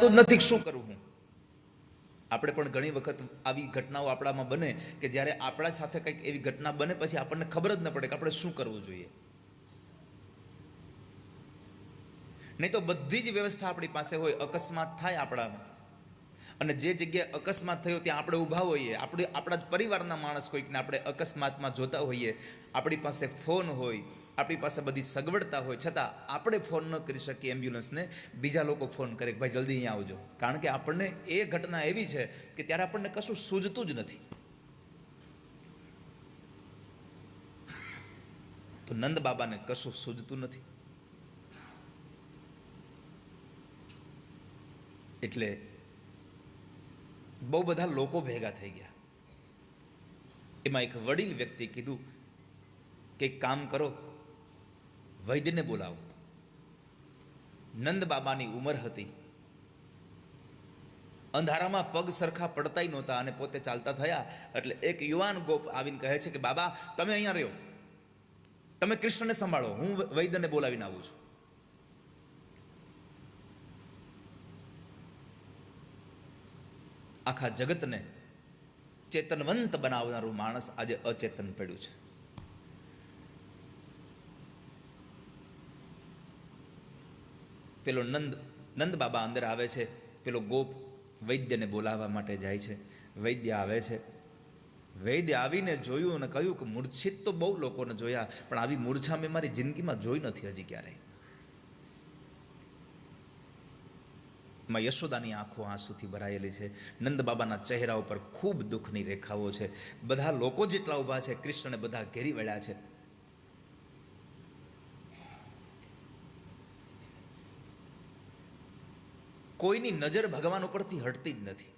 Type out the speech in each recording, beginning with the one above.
સમજાતું જ નથી શું કરું હું. આપણે પણ ઘણી વખત આવી ઘટનાઓ આપણામાં બને કે જ્યારે આપણા સાથે કંઈક એવી ઘટના બને પછી આપણને ખબર જ ન પડે કે આપણે શું કરવું જોઈએ. નહીં તો બધી જ વ્યવસ્થા આપણી પાસે હોય, અકસ્માત થાય આપણામાં, અને જે જગ્યાએ અકસ્માત થયો ત્યાં આપણે ઊભા હોઈએ, આપણા જ પરિવારના માણસ કોઈકને આપણે અકસ્માતમાં જોતા હોઈએ, આપણી પાસે ફોન હોય, આપણી પાસે બધી સગવડતા હોય, છતાં આપણે ફોન ન કરી શકીએ એમ્બ્યુલન્સને, બીજા લોકો ફોન કરે કે ભાઈ જલ્દી અહીંયા આવજો. કારણ કે આપણને એ ઘટના એવી છે કે ત્યારે આપણને કશું સૂઝતું જ નથી. તો નંદ બાબાને કશું સૂઝતું નથી, એટલે બહુ બધા લોકો ભેગા થઈ ગયા. એમાં એક વડીલ વ્યક્તિ કીધું કે એક કામ કરો, વૈદ્યને બોલાવો. નંદ બાબાની ઉંમર હતી, અંધારામાં પગ સરખા પડતાય નહોતા અને પોતે ચાલતા થયા એટલે એક યુવાન ગોપ આવીને કહે છે કે બાબા તમે અહીંયા રહ્યો, તમે કૃષ્ણને સંભાળો, હું વૈદ્યને બોલાવીને આવું છું. આખા જગતને ચેતનવંત બનાવનારું માણસ આજે અચેતન પડ્યું છે. પેલો નંદ બાબા અંદર આવે છે, પેલો ગોપ વૈદ્યને બોલાવવા માટે જાય છે. વૈદ્ય આવે છે, વૈદ્ય આવીને જોયું અને કહ્યું કે મૂર્છિત તો બહુ લોકોને જોયા પણ આવી મૂર્છા મેં મારી જિંદગીમાં જોઈ નથી હજી ક્યારેય. માં યશોદાની આંખો આંસુથી ભરાયેલી છે. નંદ બાબાના ચહેરા ઉપર ખૂબ દુઃખની રેખાઓ છે. બધા લોકો જેટલા ઊભા છે કૃષ્ણને બધા ઘેરી વળ્યા છે. કોઈની નજર ભગવાન ઉપરથી હટતી જ નથી.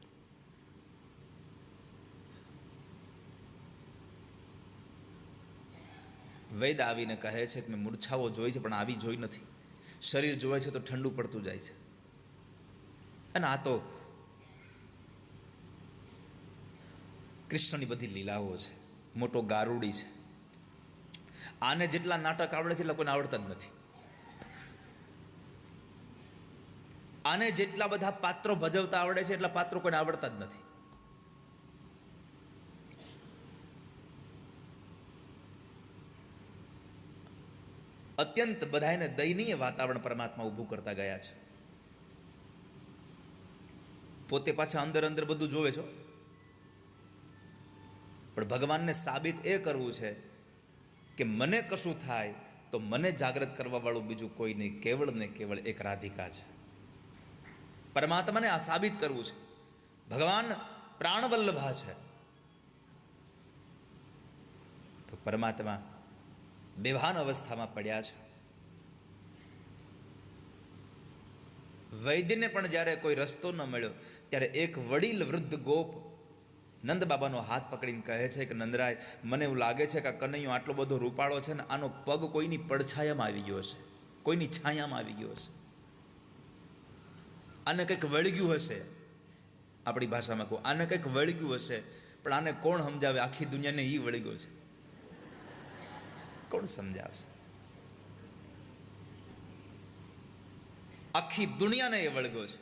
વૈદ આવીને કહે છે કે મેં મૂર્છાઓ જોઈ છે પણ આવી જોઈ નથી. શરીર જોવે છે તો ઠંડુ પડતું જાય છે. અને આ તો કૃષ્ણની બધી લીલાઓ છે. મોટો ગારુડી છે. આને જેટલા નાટક આવડે છે એટલા કોઈને આવડતા જ નથી. આને જેટલા બધા પાત્રો ભજવતા આવડે છે એટલા પાત્રો કોઈને આવડતા જ નથી. અત્યંત બધાને દયનીય વાતાવરણ પરમાત્મા ઊભું કરતા ગયા છે. પોતે પાછા અંદર અંદર બધું જોવે છો, પણ ભગવાનને સાબિત એ કરવું છે કે મને કશું થાય તો મને જાગૃત કરવા વાળું બીજું કોઈ નહીં, કેવળ ને કેવળ એક રાધિકા છે. પરમાત્માને આ સાબિત કરવું છે. ભગવાન પ્રાણવલ્લભા છે. તો પરમાત્મા બેભાન અવસ્થામાં પડ્યા છે. વૈદ્યને પણ જ્યારે કોઈ રસ્તો ન મળ્યો ત્યારે એક વડીલ વૃદ્ધ ગોપ નંદ બાબાનો હાથ પકડીને કહે છે કે નંદરાય, મને એવું લાગે છે કે આ કનૈયો આટલો બધો રૂપાળો છે ને આનો પગ કોઈની પડછાયામાં આવી ગયો હશે, કોઈની છાયામાં આવી ગયો હશે. આને કંઈક વળગ્યું હશે. આપણી ભાષામાં કહું, આને કંઈક વળગ્યું હશે, પણ આને કોણ સમજાવે? આખી દુનિયાને એ વળગ્યો છે, કોણ સમજાવશે? આખી દુનિયાને એ વળગ્યો છે.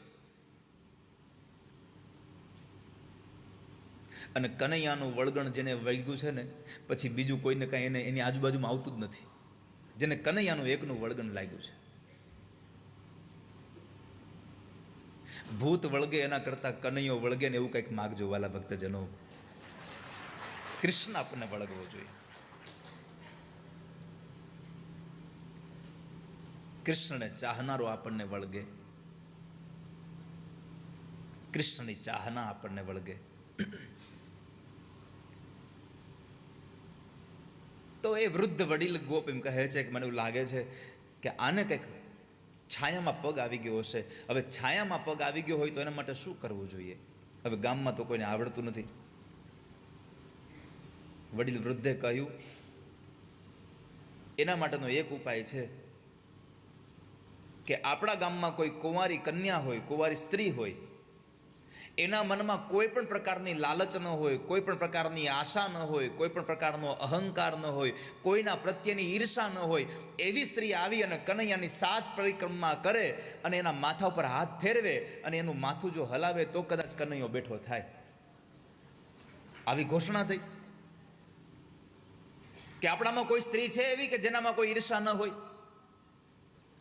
અને કનૈયાનું વળગણ જેને વળગ્યું છે ને પછી બીજું કોઈને કાંઈ એને એની આજુબાજુમાં આવતું જ નથી. જેને કનૈયાનું એકનું વળગણ લાગ્યું છે. ભૂત વળગે એના કરતા કનૈયો વળગે ને એવું કંઈક માગજો વાલા ભક્તજનો. કૃષ્ણ આપણને વળગવો જોઈએ. કૃષ્ણને ચાહનારો આપણને વળગે, કૃષ્ણની ચાહના આપણને વળગે. તો એ વૃદ્ધ વડીલ ગોપ એમ કહે છે કે મને એવું લાગે છે કે આને કંઈક છાયામાં પગ આવી ગયો હશે. હવે છાયામાં પગ આવી ગયો હોય તો એના માટે શું કરવું જોઈએ? હવે ગામમાં તો કોઈને આવડતું નથી. વડીલ વૃદ્ધે કહ્યું એના માટેનો એક ઉપાય છે કે આપણા ગામમાં કોઈ કુંવારી કન્યા હોય, કુંવારી સ્ત્રી હોય, એના મનમાં કોઈ પણ પ્રકારની લાલચ ન હોય, કોઈ પણ પ્રકારની આશા ન હોય, કોઈ પણ પ્રકારનો અહંકાર ન હોય, કોઈના પ્રત્યેની ઈર્ષા ન હોય, એવી સ્ત્રી આવી અને કનૈયાની 7 પરિક્રમા કરે અને એના માથા ઉપર હાથ ફેરવે અને એનું માથું જો હલાવે તો કદાચ કનૈયો બેઠો થાય. આવી ઘોષણા થઈ કે આપણામાં કોઈ સ્ત્રી છે એવી કે જેનામાં કોઈ ઈર્ષા ન હોય.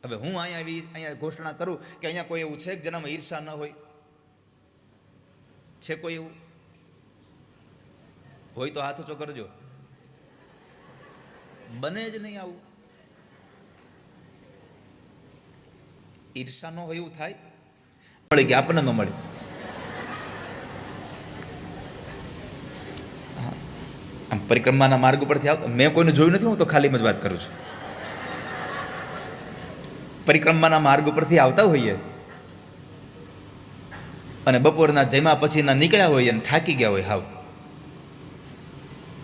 હવે હું અહીંયા ઘોષણા કરું કે અહીંયા કોઈ એવું છે કે જેનામાં ઈર્ષા ન હોય? છે કોઈ એવું? હોય તો હાથ ઊંચો કરજો. બને જ નહીં આવું. ઈર્ષા ન હોય એવું થાય? મળે કે આપણને ન મળે? આમ પરિક્રમાના માર્ગ ઉપરથી આવતો મેં કોઈને જોયું નથી, હું તો ખાલી જ વાત કરું છું. પરિક્રમાના માર્ગ ઉપરથી આવતા હોઈએ અને બપોરના જમ્યા પછીના નીકળ્યા હોય અને થાકી ગયા હોય હાવ,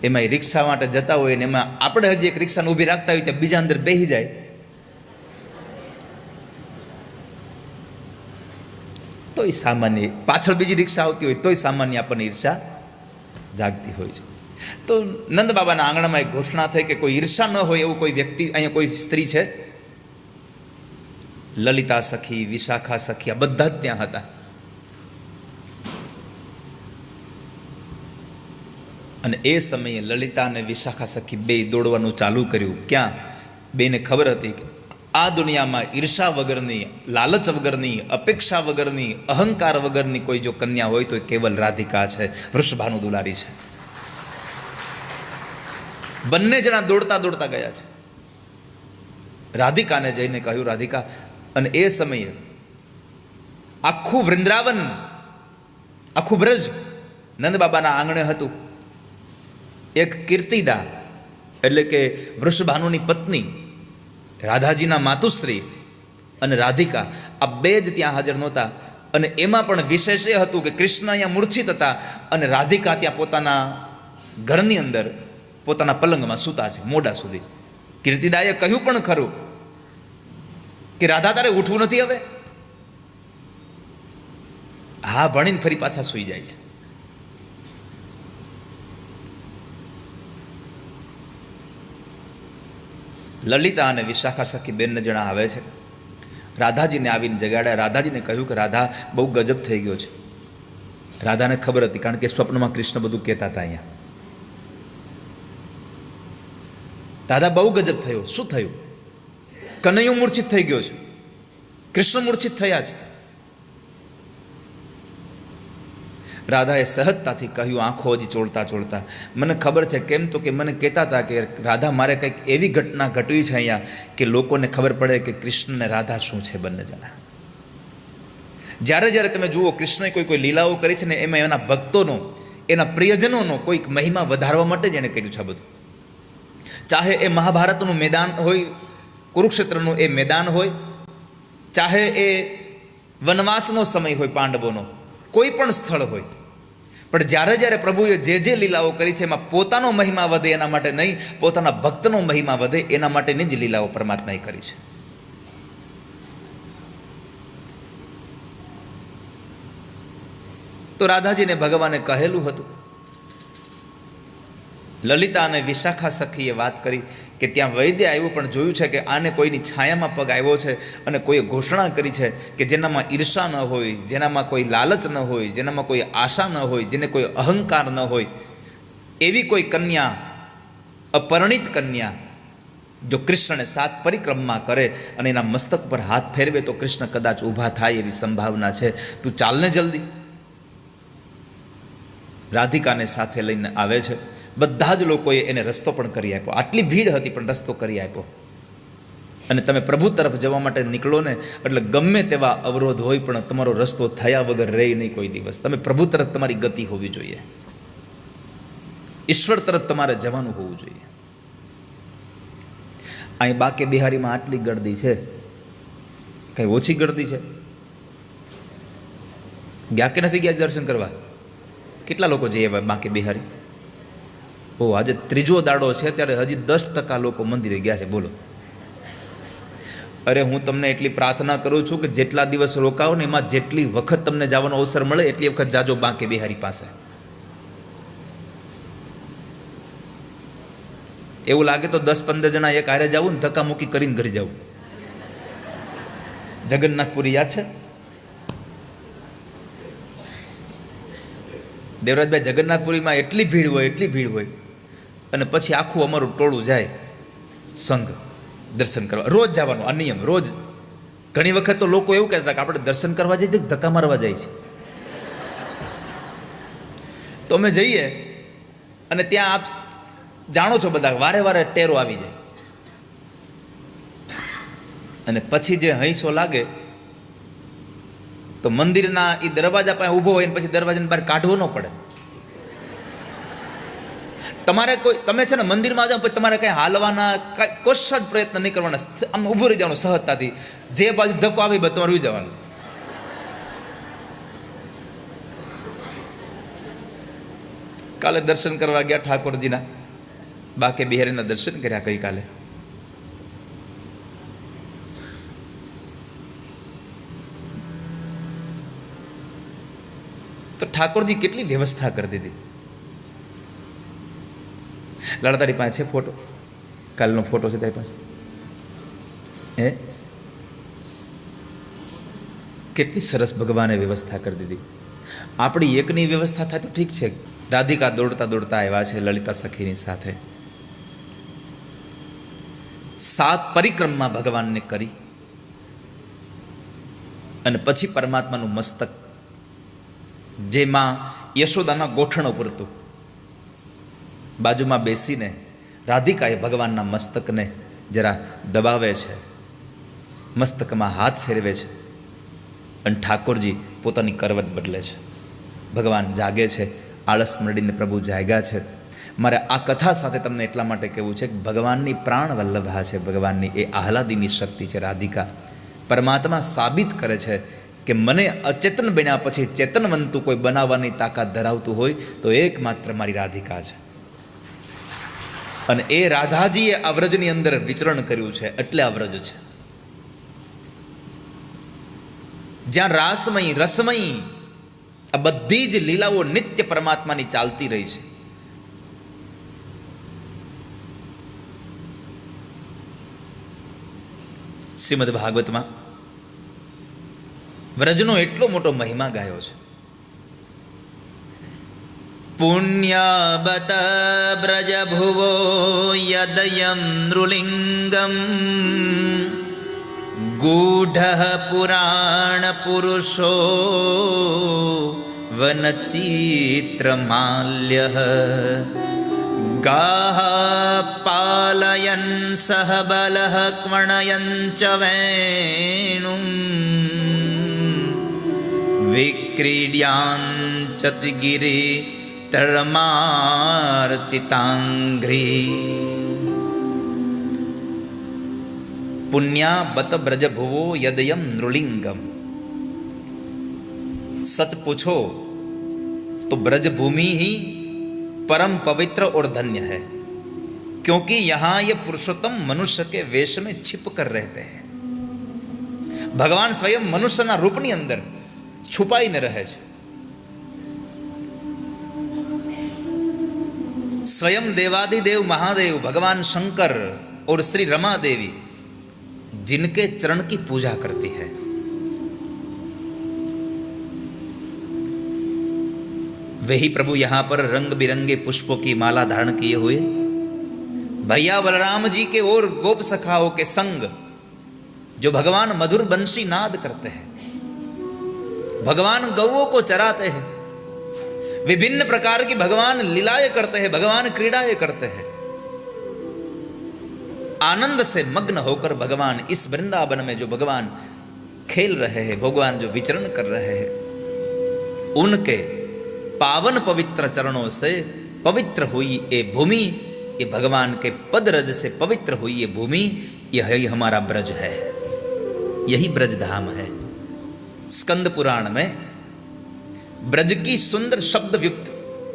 એમાં રિક્ષા માટે જતા હોય ને એમાં આપણે હજી એક રિક્ષાને ઊભી રાખતા હોય ત્યાં બીજા અંદર બેસી જાય તોય સામાન્ય, પાછળ બીજી રિક્ષા આવતી હોય તોય સામાન્ય આપણને ઈર્ષા જાગતી હોય છે. તો નંદ બાબાના આંગણામાં એક ઘોષણા થઈ કે કોઈ ઈર્ષા ન હોય એવું કોઈ વ્યક્તિ, અહીંયા કોઈ સ્ત્રી છે? લલિતા સખી, વિશાખા સખી, આ બધા જ ત્યાં હતા. અને એ સમયે લલિતા અને વિશાખા સખી બે દોડવાનું ચાલુ કર્યું. ક્યાં? બેને ખબર હતી કે આ દુનિયામાં ઈર્ષા વગરની, લાલચ વગરની, અપેક્ષા વગરની, અહંકાર વગરની કોઈ જો કન્યા હોય તો એ કેવલ રાધિકા છે, વૃષભાનું દુલારી છે. બંને જણા દોડતા દોડતા ગયા છે. રાધિકાને જઈને કહ્યું, રાધિકા. અને એ સમયે આખું વૃંદાવન, આખું બ્રજ નંદ બાબાના આંગણે હતું. એક કીર્તિદા એટલે કે વૃષભાનુની પત્ની, રાધાજીના માતુશ્રી અને રાધિકા, આ બે જ ત્યાં હાજર નહોતા. અને એમાં પણ વિશેષ એ હતું કે કૃષ્ણ અહીંયા મૂર્છિત હતા અને રાધિકા ત્યાં પોતાના ઘરની અંદર પોતાના પલંગમાં સૂતા છે મોડા સુધી. કીર્તિદાએ કહ્યું પણ ખરું કે રાધા તારે ઉઠવું નથી હવે? હા ભણીને ફરી પાછા સૂઈ જાય છે. લલિતા અને વિશાખા સખી બેન જણા આવે છે. રાધાજીને આવીને જગાડ્યા. રાધાજીને કહ્યું કે રાધા બહુ ગજબ થઈ ગયો છે. રાધાને ખબર હતી, કારણ કે સ્વપ્નમાં કૃષ્ણ બધું કહેતા હતા. અહીંયા રાધા બહુ ગજબ થયો. શું થયું? કનૈયો મૂર્છિત થઈ ગયો છે, કૃષ્ણ મૂર્છિત થયા છે. રાધાએ સહજતાથી કહ્યું, આંખો હજી ચોળતા ચોળતા, મને ખબર છે. કેમ? તો કે મને કહેતા હતા કે રાધા મારે કંઈક એવી ઘટના ઘટવી છે અહીંયા કે લોકોને ખબર પડે કે કૃષ્ણ ને રાધા શું છે બંને જણા. જ્યારે જ્યારે તમે જુઓ કૃષ્ણએ કોઈ લીલાઓ કરી છે ને એમાં એના ભક્તોનો, એના પ્રિયજનોનો કોઈક મહિમા વધારવા માટે જ એણે કર્યું છે આ બધું. ચાહે એ મહાભારતનું મેદાન હોય, કુરુક્ષેત્રનું એ મેદાન હોય, ચાહે એ વનવાસનો સમય હોય પાંડવોનો, કોઈ પણ સ્થળ હોય, પણ જ્યારે જ્યારે પ્રભુએ જે લીલાઓ કરી છે એમાં પોતાનો મહિમા વધે એના માટે નહીં, પોતાના ભક્તનો મહિમા વધે એના માટેની જ લીલાઓ પરમાત્માએ કરી છે. તો રાધાજીને ભગવાને કહેલું હતું. લલિતા અને વિશાખા સખીએ વાત કરી કે ત્યાં વૈદ્ય આવ્યું પણ જોયું છે કે આને કોઈની છાયામાં પગ આવ્યો છે અને કોઈએ ઘોષણા કરી છે કે જેનામાં ઈર્ષા ન હોય, જેનામાં કોઈ લાલચ ન હોય, જેનામાં કોઈ આશા ન હોય, જેને કોઈ અહંકાર ન હોય, એવી કોઈ કન્યા, અપરિણિત કન્યા જો કૃષ્ણને 7 પરિક્રમા કરે અને એના મસ્તક પર હાથ ફેરવે તો કૃષ્ણ કદાચ ઊભા થાય એવી સંભાવના છે. તું ચાલને જલ્દી. રાધિકાને સાથે લઈને આવે છે. બધા જ લોકોએ એને રસ્તો પણ કરી આપ્યો. આટલી ભીડ હતી પણ રસ્તો કરી આપ્યો. અને તમે પ્રભુ તરફ જવા માટે નીકળો ને એટલે ગમે તેવા અવરોધ હોય પણ તમારો રસ્તો થયા વગર રહે નહીં કોઈ દિવસ. તમે પ્રભુ તરફ તમારી ગતિ હોવી જોઈએ, ઈશ્વર તરફ તમારે જવાનું હોવું જોઈએ. અહીં બાકે બિહારીમાં આટલી ગર્દી છે, કઈ ઓછી ગર્દી છે? ગયા કે નથી ગયા દર્શન કરવા? કેટલા લોકો જઈએ બાકે બિહારી? ઓ, આજે ત્રીજો દાડો છે ત્યારે હજી 10% લોકો મંદિરે ગયા છે. બોલો. અરે હું તમને એટલી પ્રાર્થના કરું છું કે જેટલા દિવસ રોકાવો ને એમાં જેટલી વખત તમને જવાનો અવસર મળે એટલી વખત જાજો બાંકે બિહારી પાસે. એવું લાગે તો 10-15 જણા એક હારે જવું ને ધક્કામુક્કી કરીને ઘરે જવું. જગન્નાથપુરી યાદ છે દેવરાજભાઈ? જગન્નાથપુરીમાં એટલી ભીડ હોય અને પછી આખું અમારું ટોળું જાય સંઘ દર્શન કરવા. રોજ જવાનું આ નિયમ, રોજ. ઘણી વખત તો લોકો એવું કહેતા કે આપણે દર્શન કરવા જઈએ ધક્કા મારવા જાય છે. તો અમે જઈએ અને ત્યાં આપ જાણો છો બધા વારે વારે ટેરો આવી જાય અને પછી જે હૈસો લાગે તો મંદિરના એ દરવાજા પાસે ઊભો હોય ને પછી દરવાજાની બહાર કાઢવો ન પડે. તમારે તમે છે ને મંદિરમાં જાઓ પછી તમારે કંઈ હાલવાના કશા જ પ્રયત્ન નહીં કરવાના, આમ ઊભું રહી જવાનું સહજતાથી. જે બાજુ ધક્કો આવી બસ તમારે ઉઈ જવાનું. કાલે દર્શન કરવા ગયા ઠાકોરજીના, બાકે બિહારીના દર્શન કર્યા ગઈકાલે. તો ઠાકોરજી કેટલી વ્યવસ્થા કરી દીધી. લાડા તારી પાસે છે ફોટો? કાલનો ફોટો છે તારી પાસે? કેટલી સરસ ભગવાને વ્યવસ્થા કરી દીધી. આપણી એકની વ્યવસ્થા થાય તો ઠીક છે. રાધિકા દોડતા દોડતા આવ્યા છે લલિતા સખીની સાથે. 7 પરિક્રમા ભગવાનને કરી અને પછી પરમાત્માનું મસ્તક જેમાં યશોદાના ગોઠણ ઉપર હતું, બાજુમાં બેસીને રાધિકાએ ભગવાનના મસ્તકને જરા દબાવે છે, મસ્તકમાં હાથ ફેરવે છે અને ઠાકોરજી પોતાની કરવત બદલે છે. ભગવાન જાગે છે, આળસ મળીને પ્રભુ જાગ્યા છે. મારે આ કથા સાથે તમને એટલા માટે કહેવું છે કે ભગવાનની પ્રાણ વલ્લભા છે, ભગવાનની એ આહલાદીની શક્તિ છે રાધિકા. પરમાત્મા સાબિત કરે છે કે મને અચેતન બન્યા પછી ચેતનવંતું કોઈ બનાવવાની તાકાત ધરાવતું હોય તો એકમાત્ર મારી રાધિકા છે. અને એ રાધાજીએ આ વ્રજની અંદર વિચરણ કર્યું છે એટલે આ વ્રજ છે, જ્યાં રાસમય રસમય આ બધી જ લીલાઓ નિત્ય પરમાત્માની ચાલતી રહી છે. શ્રીમદ ભાગવતમાં વ્રજનો એટલો મોટો મહિમા ગાયો છે. પુણ્યબત બ્રજ ભુવો યદયં નૃલિંગમ ગૂઢ પુરાણ પુરુષો વનચિત્રમાલ્ય ગાહ પાલયન સહ બલઃ ક્વણયન ચ વેણું વિક્રીડ્યાંચતિગિરિ તરમાર્ચિતાંઘ્રી. पुण्या बत ब्रज भुवो यदयम नृलिंगम. सच पूछो तो ब्रज भूमि ही परम पवित्र और धन्य है, क्योंकि यहाँ ये पुरुषोत्तम मनुष्य के वेश में छिप कर रहते हैं. भगवान स्वयं मनुष्यना रूपनी अंदर છુપાઈને રહે છે. स्वयं देवादिदेव महादेव भगवान शंकर और श्री रमा देवी जिनके चरण की पूजा करती है. वही प्रभु यहां पर रंग बिरंगे पुष्पों की माला धारण किए हुए भैया बलराम जी के और गोप सखाओं के संग जो भगवान मधुर बंशी नाद करते हैं, भगवान गौओं को चराते हैं, विभिन्न प्रकार की भगवान लीलाएं करते हैं, भगवान क्रीड़ाएं करते हैं. आनंद से मग्न होकर भगवान इस वृंदावन में जो भगवान खेल रहे हैं, भगवान जो विचरण कर रहे हैं, उनके पावन पवित्र चरणों से पवित्र हुई ये भूमि, ये भगवान के पद रज से पवित्र हुई ये भूमि, यही हमारा ब्रज है, यही ब्रज धाम है. स्कंद पुराण में ब्रज की सुंदर शब्द युक्त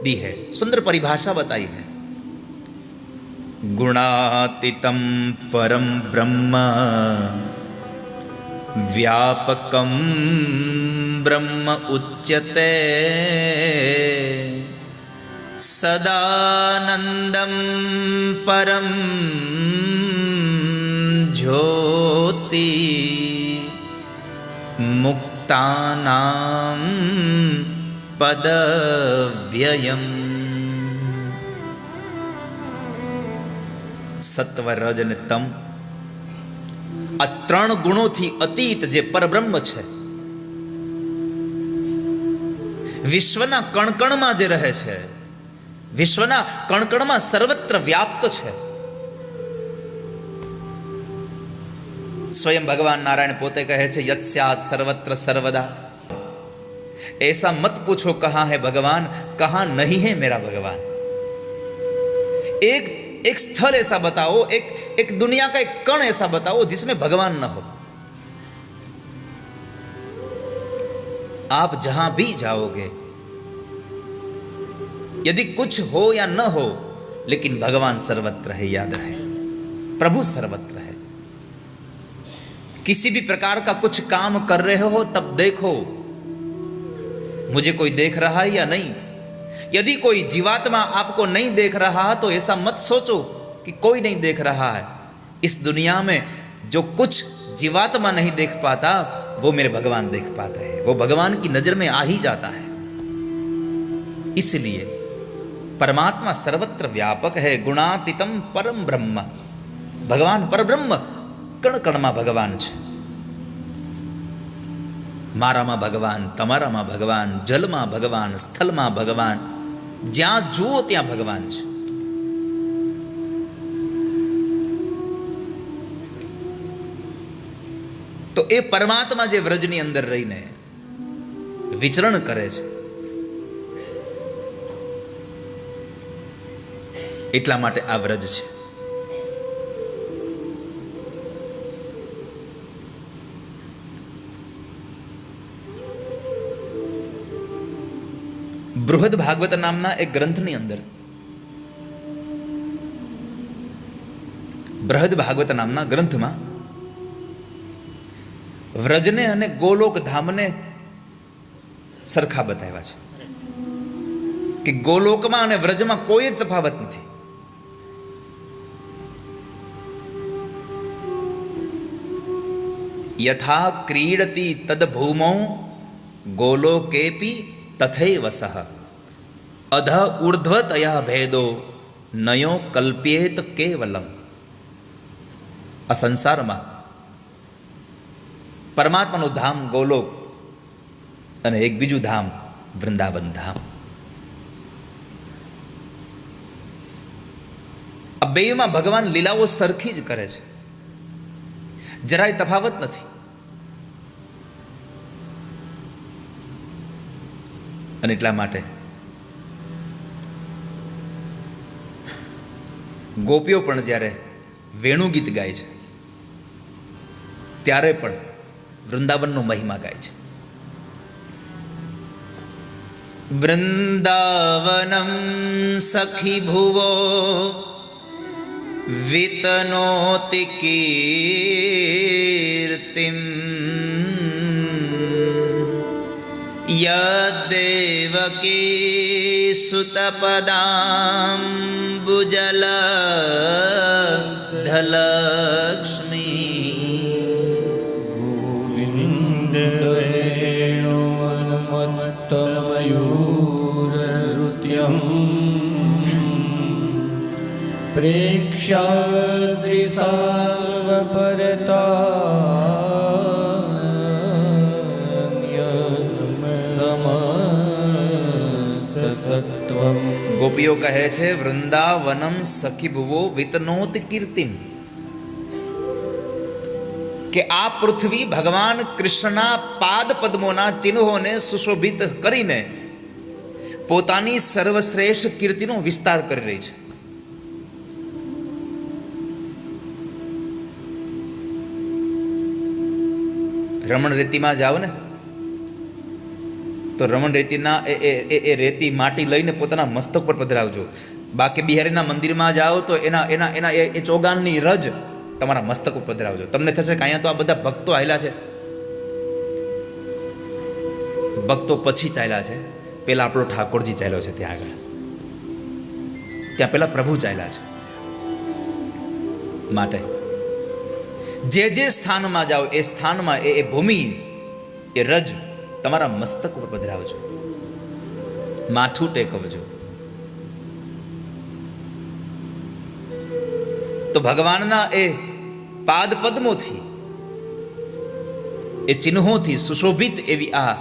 दी है, सुंदर परिभाषा बताई है. गुणातीतम परम ब्रह्म વ્યાપકમ બ્રહ્મ ઉચ્યતે સદાનંદમ પરમ જ્યોતિ મુક્તાનામ પદવ્યયમ. સત્વ, રજ અને તમ, આ ત્રણ ગુણોથી અતીત જે પરબ્રહ્મ છે, વિશ્વના કણકણમાં જે રહે છે, વિશ્વના કણકણમાં સર્વત્ર વ્યાપ્ત છે. સ્વયં ભગવાન નારાયણ પોતે કહે છે, યત સ્યાત સર્વત્ર સર્વદા. ऐसा मत पूछो कहां है भगवान, कहां नहीं है मेरा भगवान. एक स्थल ऐसा बताओ, एक दुनिया का एक कण ऐसा बताओ जिसमें भगवान न हो. आप जहां भी जाओगे, यदि कुछ हो या न हो, लेकिन भगवान सर्वत्र है, याद रहे. प्रभु सर्वत्र है. किसी भी प्रकार का कुछ काम कर रहे हो तब देखो मुझे कोई देख रहा है या नहीं. यदि कोई जीवात्मा आपको नहीं देख रहा तो ऐसा मत सोचो कि कोई नहीं देख रहा है. इस दुनिया में जो कुछ जीवात्मा नहीं देख पाता वो मेरे भगवान देख पाते हैं. वो भगवान की नजर में आ ही जाता है. इसलिए परमात्मा सर्वत्र व्यापक है. गुणातीतम परम ब्रह्म. भगवान परब्रह्म कण कणમાં ભગવાન છે. મારામાં ભગવાન, તમારામાં ભગવાન, જલમાં ભગવાન, સ્થળમાં ભગવાન, જ્યાં જુઓ ત્યાં ભગવાન છે. તો એ પરમાત્મા જે વ્રજની અંદર રહીને વિચરણ કરે છે, એટલા માટે આ વ્રજ છે. બૃહદ ભાગવત નામના એક ગ્રંથની અંદર, બૃહદ ભાગવત નામના ગ્રંથમાં વ્રજને અને ગોલોક ધામને સરખા બતાવ્યા છે કે ગોલોકમાં અને વ્રજમાં કોઈ જ તફાવત નથી. યથા ક્રીડતી તદ ભૂમો ગોલોકેપી તથૈવ સહ અધ ઉર્ધ્વતયા ભેદો નયો કલ્પ્યેત કેવલમ. આ સંસારમાં પરમાત્માનું ધામ ગોલોક અને એક બીજું ધામ વૃંદાવન ધામ. આ બેમાં ભગવાન લીલાઓ સરખી જ કરે છે, જરાય તફાવત નથી. અને એટલા માટે ગોપીઓ પણ જ્યારે વેણુ ગીત ગાય છે ત્યારે પણ વૃંદાવનનો મહિમા ગાય છે. વૃંદાવનમ સખી ભુવો વિતનોતિ કીર્તિમ યદેવકી સુતપદાંબુજલ ધલક્ષ્મી ગોવિંદ વેણુમન્મત્તમયુરૃત્યમ પ્રેક્ષાદ્રિસર્વપરતા ગોપીઓ કહે છે, વૃંદાવનમ સખી ભુવો વિતનોત કીર્તિમ, કે આ પૃથ્વી ભગવાન કૃષ્ણના પાદ પદ્મોના ચિહ્નોને સુશોભિત કરીને પોતાની સર્વશ્રેષ્ઠ કીર્તિનો વિસ્તાર કરી રહી છે. રમણ રેતીમાં જાઓ ને તો રમણ રેતીના એ રેતી માટી લઈને પોતાના મસ્તક પર પધરાવજો. બાકી બિહારીના મંદિરમાં જાઓ તો એના એ ચોગાનની રજ તમારા મસ્તક ઉપર પધરાવજો. તમને થશે કે અહીંયા તો આ બધા ભક્તો આવેલા છે, ભક્તો પછી ચાલ્યા છે, પેલા આપણો ઠાકોરજી ચાલ્યો છે ત્યાં આગળ, ત્યાં પેલા પ્રભુ ચાલ્યા છે. માટે જે જે સ્થાનમાં જાઓ એ સ્થાનમાં એ ભૂમિ, એ રજ તમારા મસ્તક ઉપર પધરાવજો, માથું ટેકવજો. તો ભગવાનના એ પાદ પદ્મોથી, એ ચિહ્નોથી સુશોભિત એવી આ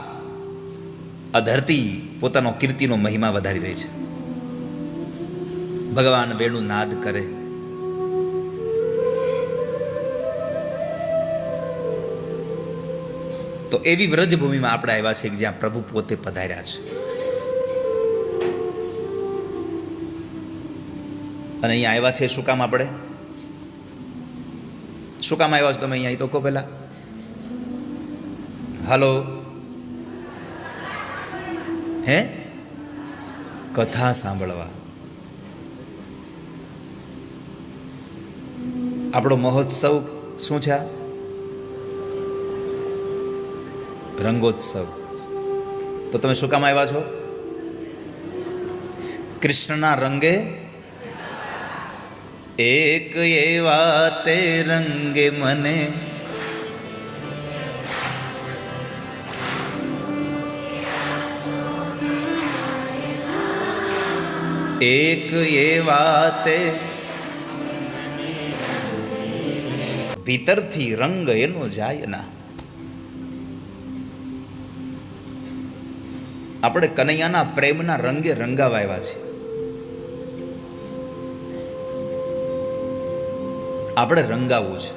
ધરતી પોતાનો કીર્તિનો મહિમા વધારી રહી છે. ભગવાન વેણુ નાદ કરે, તો એવી વ્રજભૂમિમાં આપણે આવ્યા છે કે જ્યાં પ્રભુ પોતે પધાર્યા છે. અને અહીંયા આવ્યા છે શું કામ? આપણે શું કામ આવ્યા છો તમે અહીંયા? તો કહો પેલા. હાલો, હે? કથા સાંભળવા. આપણો મહોત્સવ શું છે? રંગોત્સવ. તો તમે શું કામ આવ્યા છો? કૃષ્ણના રંગે એક એવા તે રંગે મને, એક એવા તે ભીતરથી રંગ એનો જાય ના. આપણે કનૈયાના પ્રેમના રંગે રંગાવા આવ્યા છે. આપણે રંગાવવું છે.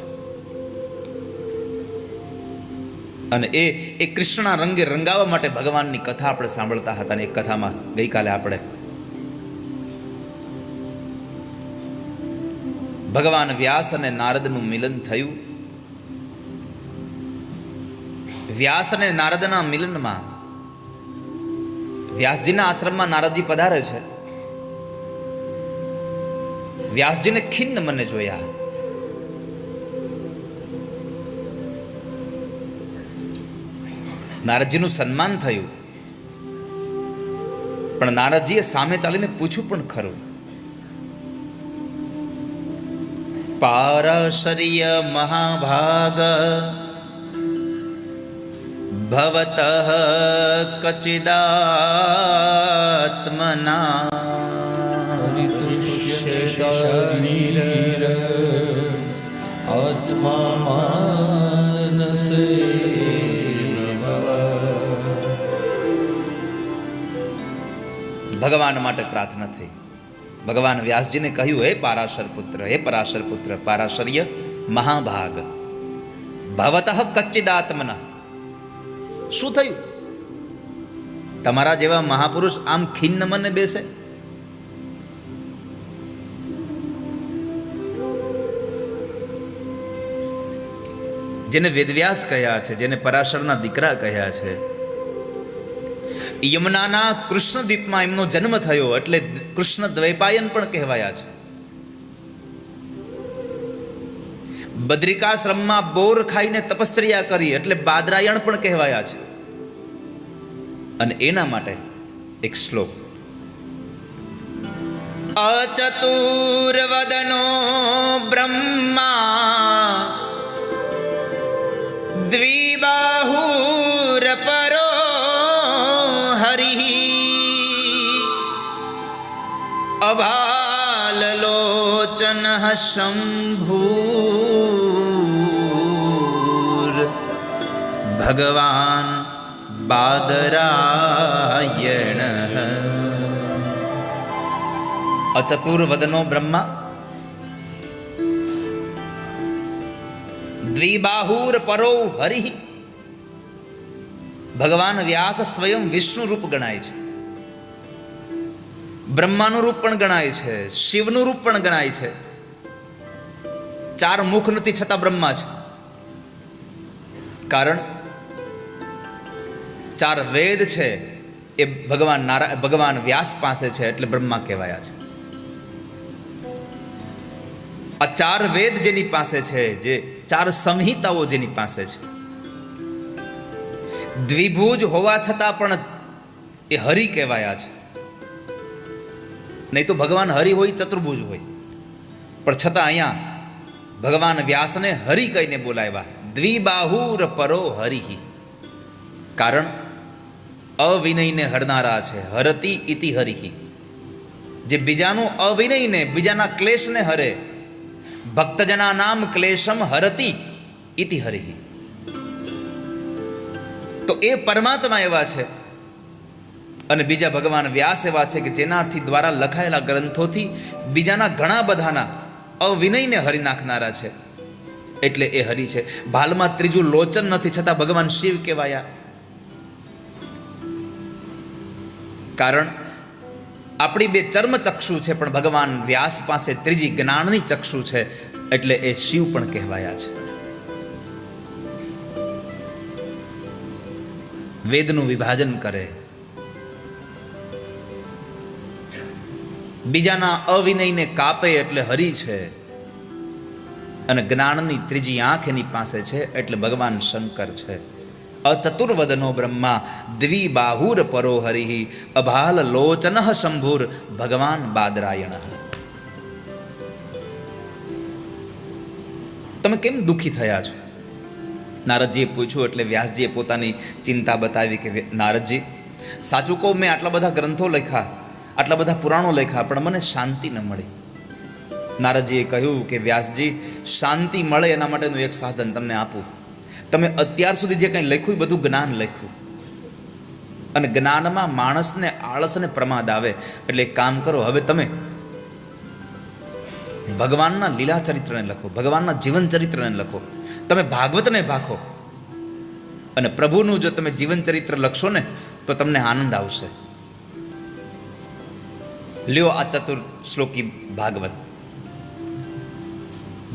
અને એ કૃષ્ણના રંગે રંગાવવા માટે ભગવાનની કથા આપણે સાંભળતા હતા. અને એ કથામાં ગઈકાલે આપણે ભગવાન વ્યાસ અને નારદનું મિલન થયું. વ્યાસ અને નારદના મિલનમાં વ્યાસજીના આશ્રમમાં નારદજી પધારે છે. વ્યાસજીને ખિન્ન મને જોયા. નારદજીનું સન્માન થયું, પણ નારદજીએ સામે ચાલીને પૂછ્યું પણ ખરું. પારાશર્ય મહાભાગ ભવતઃ કચિદાત્મના ભગવાન માટે પ્રાર્થના થઈ. ભગવાન વ્યાસજીને કહ્યું, હે પારાશર પુત્ર, હે પરાશર પુત્ર, પારાશર્ય મહાભાગ ભવતઃ કચ્ચિદાત્મના. શું થયું? તમારા જેવા મહાપુરુષ આમ ખિન્ન મને બેસે? જેને વેદવ્યાસ કહ્યા છે, જેને પરાશરના દીકરા કહ્યા છે, યમુનાના કૃષ્ણદ્વીપમાં એમનો જન્મ થયો એટલે કૃષ્ણ દ્વૈપાયન પણ કહેવાયા છે. બદ્રિકાશ્રમમાં બોર ખાઈને તપશ્ચર્યા કરી એટલે બાદરાયણ પણ કહેવાયા છે. અને એના માટે એક શ્લોક, અચતુર્વદનો બ્રહ્મા દ્વિબાહુર પરો હરિ અભાલલોચન શંભૂર ભગવાન બાદરાયણ. અચતુર્વદનો બ્રહ્મા દ્વિબાહુર પરો હરિ. ભગવાન વ્યાસ સ્વયં વિષ્ણુ રૂપ ગણાય છે, બ્રહ્માનું રૂપ પણ ગણાય છે, શિવનું રૂપ પણ ગણાય છે. 4 મુખ નથી છતાં બ્રહ્મા છે. કારણ 4 વેદ છે એ ભગવાન વ્યાસ પાસે છે એટલે બ્રહ્મા કહેવાયા છે. આ 4 વેદ જેની પાસે છે, જે 4 સંહિતાઓ જેની પાસે છે, દ્વિભુજ હોવા છતાં પણ એ હરિ કહેવાયા છે. નહીં તો ભગવાન હરિ હોય, ચતુર્ભુજ હોય, પણ છતાં અહીંયા ભગવાન વ્યાસને હરિ કહીને બોલાવ્યા. દ્વિબાહુર પરો હરિ. કારણ અવિનયને હરનારા છે. હરતી ઇતિ હરિ. જે બીજાનું અવિનયને, બીજાના ક્લેશને હરે. ભક્તજના નામ ક્લેશમ હરતી ઇતિ હરિ. તો એ પરમાત્મા એવા છે અને બીજા ભગવાન વ્યાસ એવા છે કે જેનાથી દ્વારા લખાયેલા ગ્રંથોથી બીજાના ઘણા બધાના અવિનયને હરી નાખનારા છે. એટલે એ હરિ છે. ભાલમાં ત્રીજું લોચન નથી, છતાં ભગવાન શિવ કહેવાયા. કારણ આપણી બે ચર્મ ચક્ષુ છે, પણ ભગવાન વ્યાસ પાસે ત્રીજી જ્ઞાનની ચક્ષુ છે, એટલે એ શિવ પણ કહેવાયા છે. વેદનું વિભાજન કરે, બીજાના અવિનયને કાપે એટલે હરિ છે, અને જ્ઞાનની ત્રીજી આંખ એની પાસે છે, એટલે ભગવાન શંકર છે. અચતુર્વદનો બ્રહ્મા દ્વિબાહુર પરો હરિ અભાલ લોચન શંભુર ભગવાન બાદરાયણ. તમે કેમ દુઃખી થયા છો? નારદજીએ પૂછ્યું એટલે વ્યાસજીએ પોતાની ચિંતા બતાવી કે નારદજી, સાચું કહું, મેં આટલા બધા ગ્રંથો લખ્યા, આટલા બધા પુરાણો લખ્યા, પણ મને શાંતિ ન મળી. નારદજીએ કહ્યું કે વ્યાસજી, શાંતિ મળે એના માટેનું એક સાધન તમને આપું. તમે અત્યાર સુધી જે કંઈ લખ્યું એ બધું જ્ઞાન લખ્યું, અને જ્ઞાનમાં માણસને આળસ અને પ્રમાદ આવે. એટલે એક કામ કરો, હવે તમે ભગવાનના લીલા ચરિત્રને લખો, ભગવાનના જીવન ચરિત્રને લખો. તમે ભાગવતને ભાખો, અને પ્રભુનું જો તમે જીવન ચરિત્ર લખશો ને તો તમને આનંદ આવશે. લ્યો આ ચતુર શ્લોકી ભાગવત,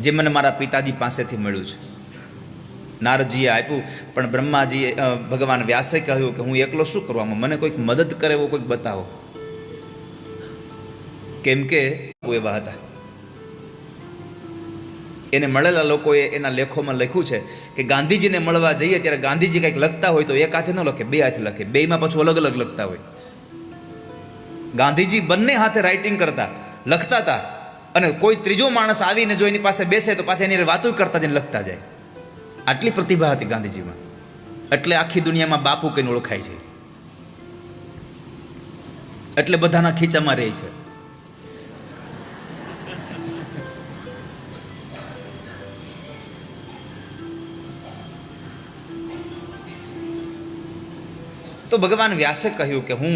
જે મને મારા પિતાજી પાસેથી મળ્યું છે. નારદજીએ આપ્યું, પણ બ્રહ્માજીએ, ભગવાન વ્યાસે કહ્યું કે હું એકલો શું કરું આમાં, મને કોઈક મદદ કરે એવો કોઈક બતાવો. કેમ કે એવા હતા, એને મળેલા લોકોએ એના લેખોમાં લખ્યું છે કે ગાંધીજીને મળવા જઈએ ત્યારે ગાંધીજી કંઈક લખતા હોય તો એક હાથે ન લખે, બે હાથે લખે, બેયમાં પાછું અલગ અલગ લખતા હોય. ગાંધીજી બંને હાથે રાઇટિંગ કરતા, લખતા હતા, અને કોઈ ત્રીજો માણસ આવીને જો એની પાસે બેસે તો પાછા એની વાતો કરતા જઈને લખતા જાય. આટલી પ્રતિભા હતી ગાંધીજીમાં, એટલે આખી દુનિયામાં બાપુ કહીને ઓળખાય છે, એટલે બધાના ખીચામાં રહે છે. તો ભગવાન વ્યાસે કહ્યું કે હું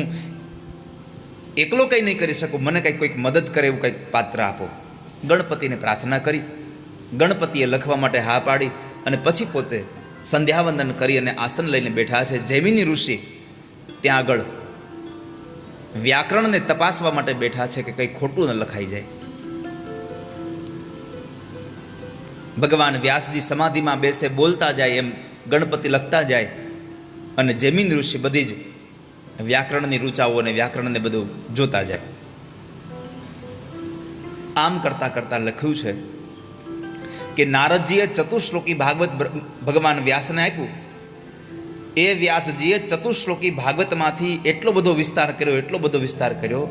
એકલો કંઈ નહીં કરી શકું, મને કંઈક કોઈક મદદ કરે એવું કંઈક પાત્ર આપો. ગણપતિને પ્રાર્થના કરી, ગણપતિએ લખવા માટે હા પાડી, અને પછી પોતે સંધ્યાવંદન કરી અને આસન લઈને બેઠા છે. જૈમિની ઋષિ ત્યાં આગળ વ્યાકરણને તપાસવા માટે બેઠા છે કે કંઈ ખોટું ન લખાઈ જાય. ભગવાન વ્યાસજી સમાધિમાં બેસે, બોલતા જાય એમ ગણપતિ લખતા જાય, અને જૈમિન ઋષિ બધી જ વ્યાકરણની રૂચાઓ અને વ્યાકરણને બધું જોતા જાય. આમ કરતા કરતા લખ્યું છે કે નારદજીએ ચતુશ્લોકી ભાગવત ભગવાન વ્યાસને આપ્યું. એ વ્યાસજીએ ચતુશ્લોકી ભાગવતમાંથી એટલો બધો વિસ્તાર કર્યો, એટલો બધો વિસ્તાર કર્યો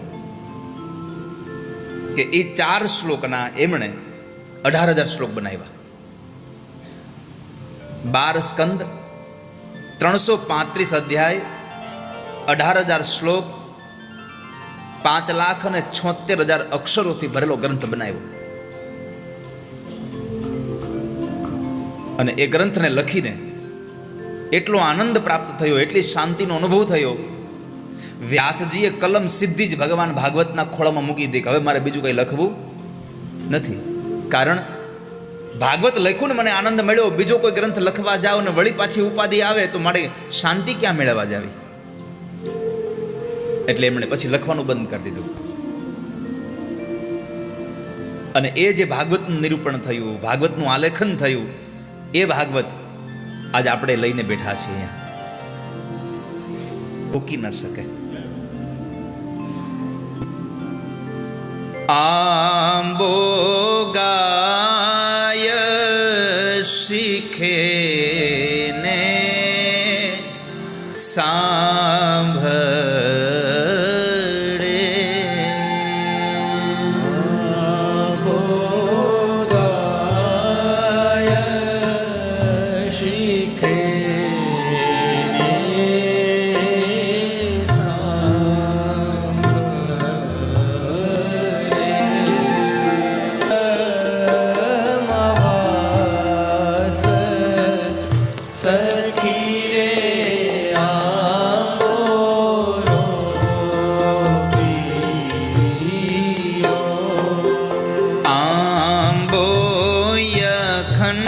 કે એ 4 શ્લોકના એમણે 18,000 શ્લોક બનાવ્યા. 12 સ્કંદ, 335 અધ્યાય, 18,000 શ્લોક, 5,76,000 અક્ષરોથી ભરેલો ગ્રંથ બનાવ્યો. અને એ ગ્રંથને લખીને એટલો આનંદ પ્રાપ્ત થયો, એટલી શાંતિનો અનુભવ થયો. વ્યાસજીએ કલમ સીધી જ ભગવાન ભાગવતના ખોળામાં મૂકી દે કે હવે મારે બીજું કંઈ લખવું નથી. કારણ ભાગવત લખ્યું ને મને આનંદ મળ્યો, બીજો કોઈ ગ્રંથ લખવા જાઓ ને વળી પાછી ઉપાધિ આવે તો મારે શાંતિ ક્યાં મેળવવા જાવી. એટલે એમણે પછી લખવાનું બંધ કરી દીધું. અને એ જે ભાગવતનું નિરૂપણ થયું, ભાગવતનું આલેખન થયું, એ ભાગવત આજ આપણે લઈને બેઠા છીએ અહીંયા. રોકી ન શકે. આંબો ગાય શીખે ને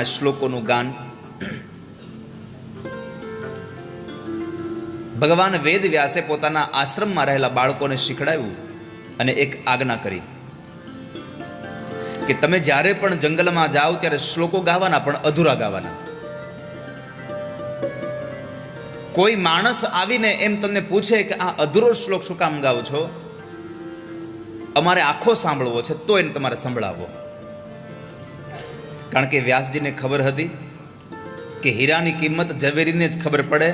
આ શ્લોકોનું ગાન. ભગવાન વેદ વ્યાસે પોતાના આશ્રમમાં રહેલા બાળકોને શીખડાવ્યું અને એક આજ્ઞા કરી કે તમે જ્યારે પણ જંગલમાં જાઓ ત્યારે શ્લોકો ગાવાના, પણ અધૂરા ગાવાના. કોઈ માણસ આવીને એમ તમને પૂછે કે આ અધૂરો શ્લોક શું કામ ગાવ છો, અમારે આખો સાંભળવો છે, તો એને તમારે સંભળાવો. કારણ કે વ્યાસજીને ખબર હતી કે હીરાની કિંમત ઝવેરીને જ ખબર પડે,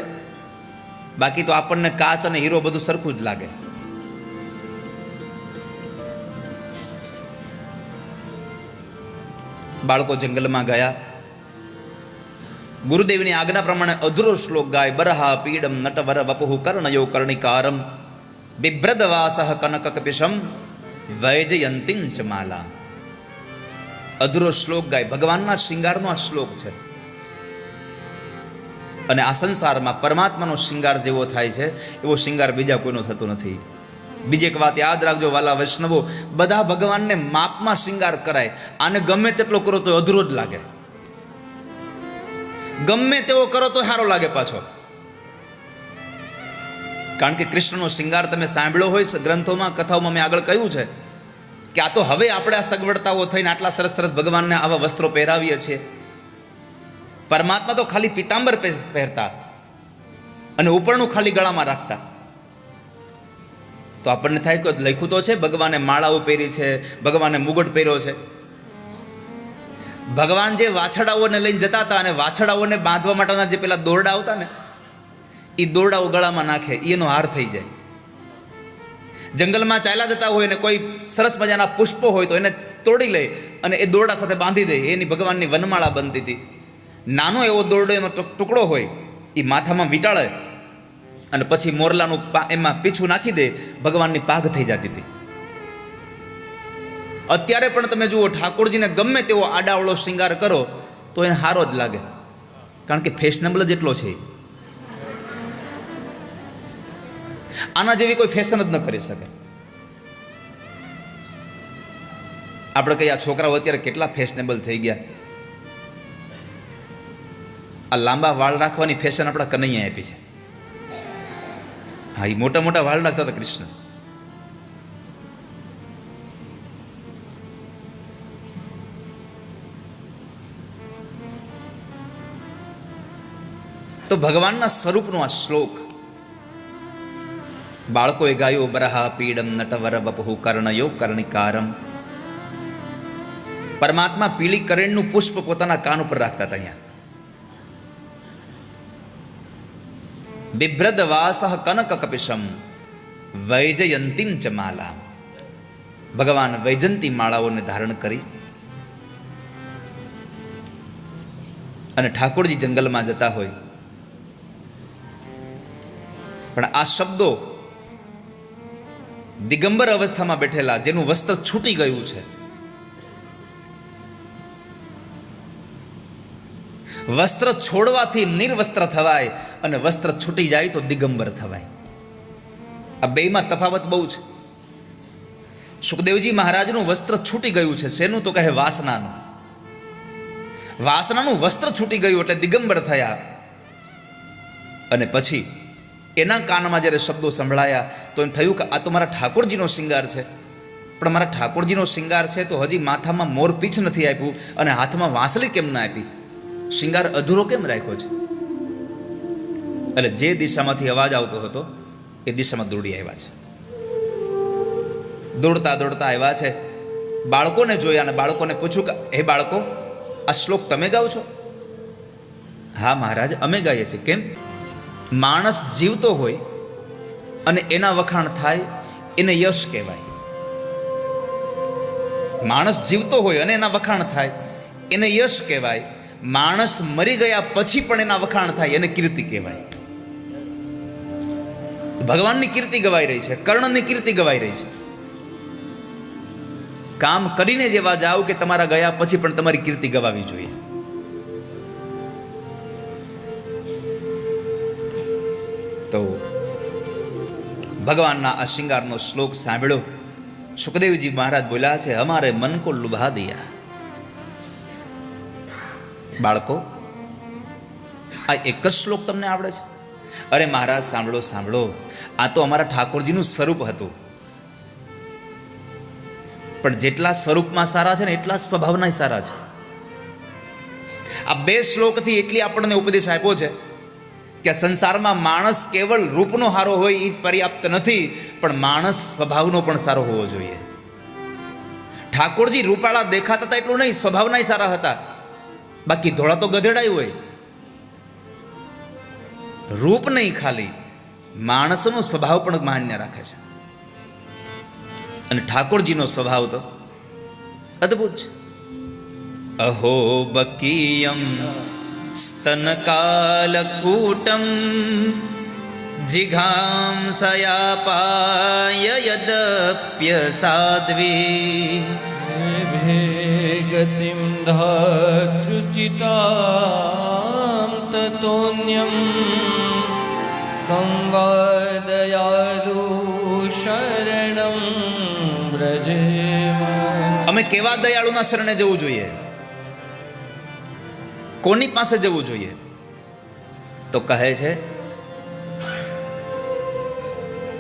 બાકી તો આપણને કાચ અને હીરો બધું સરખું જ લાગે. બાળકો જંગલમાં ગયા. ગુરુદેવની આજ્ઞા પ્રમાણે અધૂરો શ્લોક ગાય. બરહા પીડમ નટવર વપુઃ કર્ણયો કર્ણિકારમ બિભ્રદવાસઃ કનક કપિશમ વૈજયંતિં ચ માલા. અધૂરો શ્લોક ગાય. ભગવાનના શૃંગારનો આ શ્લોક છે. અને આ સંસારમાં પરમાત્માનો શૃંગાર જેવો થાય છે એવો શૃંગાર બીજા કોઈનો થતો નથી. બીજી એક વાત યાદ રાખજો વાલા વૈષ્ણવો, બધા ભગવાનને માપમાં શૃંગાર કરાય. આને ગમે તેટલો કરો તો અધૂરો જ લાગે, ગમે તેવો કરો તો સારો લાગે પાછો. કારણ કે કૃષ્ણનો શૃંગાર તમે સાંભળ્યો હોય ગ્રંથોમાં, કથાઓમાં. મેં આગળ કહ્યું છે કે આ તો હવે આપણે આ સગવડતાઓ થઈને આટલા સરસ સરસ ભગવાનને આવા વસ્ત્રો પહેરાવીએ છીએ. પરમાત્મા તો ખાલી પિતાંબર પહેરતા અને ઉપરનું ખાલી ગળામાં રાખતા. તો આપણને થાય કે લખ્યું તો છે ભગવાને માળાઓ પહેરી છે, ભગવાને મુગટ પહેર્યો છે. ભગવાન જે વાછડાઓને લઈને જતા હતા અને વાછડાઓને બાંધવા માટેના જે પેલા દોરડા આવતા ને, એ દોરડાઓ ગળામાં નાખે, એનો હાર થઈ જાય. જંગલમાં ચાલ્યા જતા હોય ને કોઈ સરસ મજાના પુષ્પો હોય તો એને તોડી લે અને એ દોરડા સાથે બાંધી દે. એની ભગવાનની વનમાળા બનતી હતી. નાનો એવો દોરડો એનો ટુકડો હોય એ માથામાં વીંટાળે અને પછી મોરલાનું એમાં પીછું નાખી દે, ભગવાનની પાઘ થઈ જતી હતી. અત્યારે પણ તમે જુઓ ઠાકોરજીને ગમે તેવો આડાવળો શૃંગાર કરો તો એને હારો જ લાગે, કારણ કે ફેશનેબલ જ એટલો છે. આના જેવી કોઈ ફેશન જ ન કરી શકે. આપણે કહીએ આ છોકરાઓ અત્યારે કેટલા ફેશનેબલ થઈ ગયા. આ લાંબા વાળ રાખવાની ફેશન આપણા કનૈયા આપી છે. હા, એ મોટા મોટા વાળ રાખતા હતા કૃષ્ણ. તો ભગવાનના સ્વરૂપનો આ શ્લોક બાળકોએ ગાયો. બરહા પીડમ નટવર વપુઃ કર્ણયો કર્ણિકારમ. પરમાત્મા પીળી કરેણનું પુષ્પ પોતાના કાન ઉપર રાખતા હતા. અહીંયા બિભ્રદવાસઃ કનક કપિશમ વૈજયંતિં ચ માલા. ભગવાન વૈજંતી માળાઓને ધારણ કરી અને ઠાકોરજી જંગલમાં જતા હોય. પણ આ શબ્દો દિગંબર અવસ્થામાં બેઠેલા, જેનું વસ્ત્ર છૂટી ગયું છે, વસ્ત્ર છોડવાથી નિર્વસ્ત્ર થવાય અને વસ્ત્ર છૂટી જાય તો દિગંબર થવાય. આ બેમાં તફાવત બહુ છે. સુખદેવજી મહારાજનું વસ્ત્ર છૂટી ગયું છે. શેનું? તો કહે વાસનાનું. વાસનાનું વસ્ત્ર છૂટી ગયું એટલે દિગંબર થયા. અને પછી એના કાનમાં જ્યારે શબ્દો સંભળાયા તો એમ થયું કે આ તો મારા ઠાકોરજીનો શૃંગાર છે. પણ મારા ઠાકોરજીનો શૃંગાર છે તો હજી માથામાં મોર પીછ નથી આપ્યું અને હાથમાં વાંસળી કેમ ના આપી? શૃંગાર અધૂરો કેમ રાખ્યો છે? એટલે જે દિશામાંથી અવાજ આવતો હતો એ દિશામાં દોડી આવ્યા છે. દોડતા દોડતા આવ્યા છે. બાળકોને જોયા અને બાળકોને પૂછ્યું કે હે બાળકો, આ શ્લોક તમે ગાઓ છો? હા મહારાજ, અમે ગાઈએ છીએ. કેમ? માણસ જીવતો હોય અને એના વખાણ થાય એને યશ કહેવાય. માણસ જીવતો હોય અને એના વખાણ થાય એને યશ કહેવાય. માણસ મરી ગયા પછી પણ એના વખાણ થાય એને કીર્તિ કહેવાય. ભગવાનની કીર્તિ ગવાઈ રહી છે, કર્ણની કીર્તિ ગવાઈ રહી છે. કામ કરીને જેવા જાઓ કે તમારા ગયા પછી પણ તમારી કીર્તિ ગવાવી જોઈએ. તો ભગવાનના આ શૃંગારનો શ્લોક સાંભળ્યો. સુખદેવજી મહારાજ બોલ્યા છે, હમારે મન કો લુભા દિયા. બાળકો, આ એક જ શ્લોક તમને આવડે છે? અરે મહારાજ સાંભળો સાંભળો, આ તો અમારા ઠાકોરજીનું સ્વરૂપ હતું. પણ જેટલા સ્વરૂપમાં સારા છે ને એટલા સ્વભાવના સારા છે. આ 2 શ્લોકથી એટલી આપણને ઉપદેશ આપ્યો છે કે સંસારમાં માણસ કેવળ રૂપનો સારો હોય એ પર્યાપ્ત નથી, પણ માણસ સ્વભાવનો પણ સારો હોવો જોઈએ. ઠાકોરજી રૂપાળા દેખાતા હતા એટલું નહીં, સ્વભાવના સારા હતા. બાકી ધોળા તો ગધેડાય હોય. રૂપ નહીં, ખાલી માણસનો સ્વભાવ પણ માન્ય રાખે છે. અને ઠાકોરજીનો સ્વભાવ તો અદ્ભુત છે. અહો બકીયમ સ્તનકાલકૂટમ જિઘાંસયાપાય યદપ્ય સાધ્વી ગતિમ ધાતૃચિતામ તતોન્યમ ગંગાદયાલુ શરણમ વ્રજેમ. અમે કેવા દયાળુના શરણે જવું જોઈએ? કોની પાસે જવું જોઈએ? તો કહે છે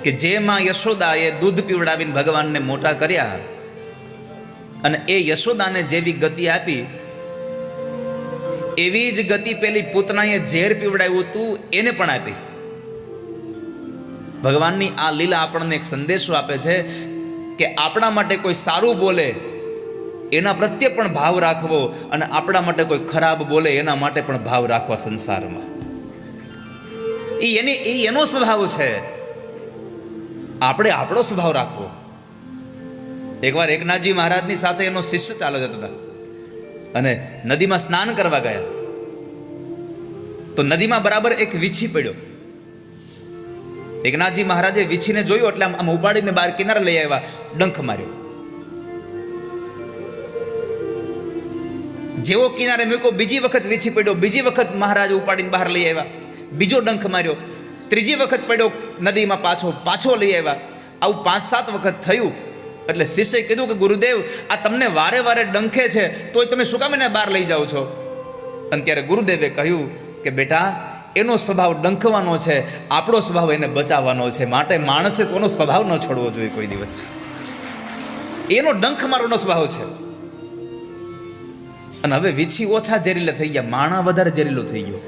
કે જે માં યશોદાએ દૂધ પીવડાવીને ભગવાનને મોટા કર્યા અને એ યશોદાને જેવી ગતિ આપી એવી જ ગતિ પેલી પૂતનાએ ઝેર પીવડાવ્યું હતું એને પણ આપી. ભગવાનની આ લીલા આપણને એક સંદેશો આપે છે કે આપણા માટે કોઈ સારું બોલે એના પ્રત્યે પણ ભાવ રાખવો, અને આપણા માટે કોઈ ખરાબ બોલે એના માટે પણ ભાવ રાખવા સંસારમાં. એનો સ્વભાવ છે. આપણે આપણો સ્વભાવ રાખવો. એકવાર એકનાથજી મહારાજની સાથે એનો શિષ્ય ચાલો જતા હતા અને નદીમાં સ્નાન કરવા ગયા તો નદીમાં બરાબર એક વીછી પડ્યો. એકનાથજી મહારાજે વીછીને જોયું એટલે આમ ઉપાડીને બહાર કિનારે લઈ આવ્યા, ડંખ માર્યો. જેવો કિનારે મૂક્યો બીજી વખત વીછી પડ્યો, બીજી વખત મહારાજ ઉપાડીને બહાર લઈ આવ્યા, બીજો ડંખ માર્યો, ત્રીજી વખત પડ્યો નદીમાં પાછો લઈ આવ્યા. આવું 5-7 વખત થયું એટલે શિષ્યએ કીધું કે ગુરુદેવ, આ તમને વારે વારે ડંખે છે તોય તમે શું કામ એને બહાર લઈ જાઓ છો? અને ત્યારે ગુરુદેવે કહ્યું કે બેટા, એનો સ્વભાવ ડંખવાનો છે, આપણો સ્વભાવ એને બચાવવાનો છે. માટે માણસે કોનો સ્વભાવ ન છોડવો જોઈએ કોઈ દિવસ. એનો ડંખ મારવાનો સ્વભાવ છે. અને હવે વીછી ઓછા ઝેરીલા થઈ ગયા, માણા વધારે ઝેરીલો થઈ ગયો.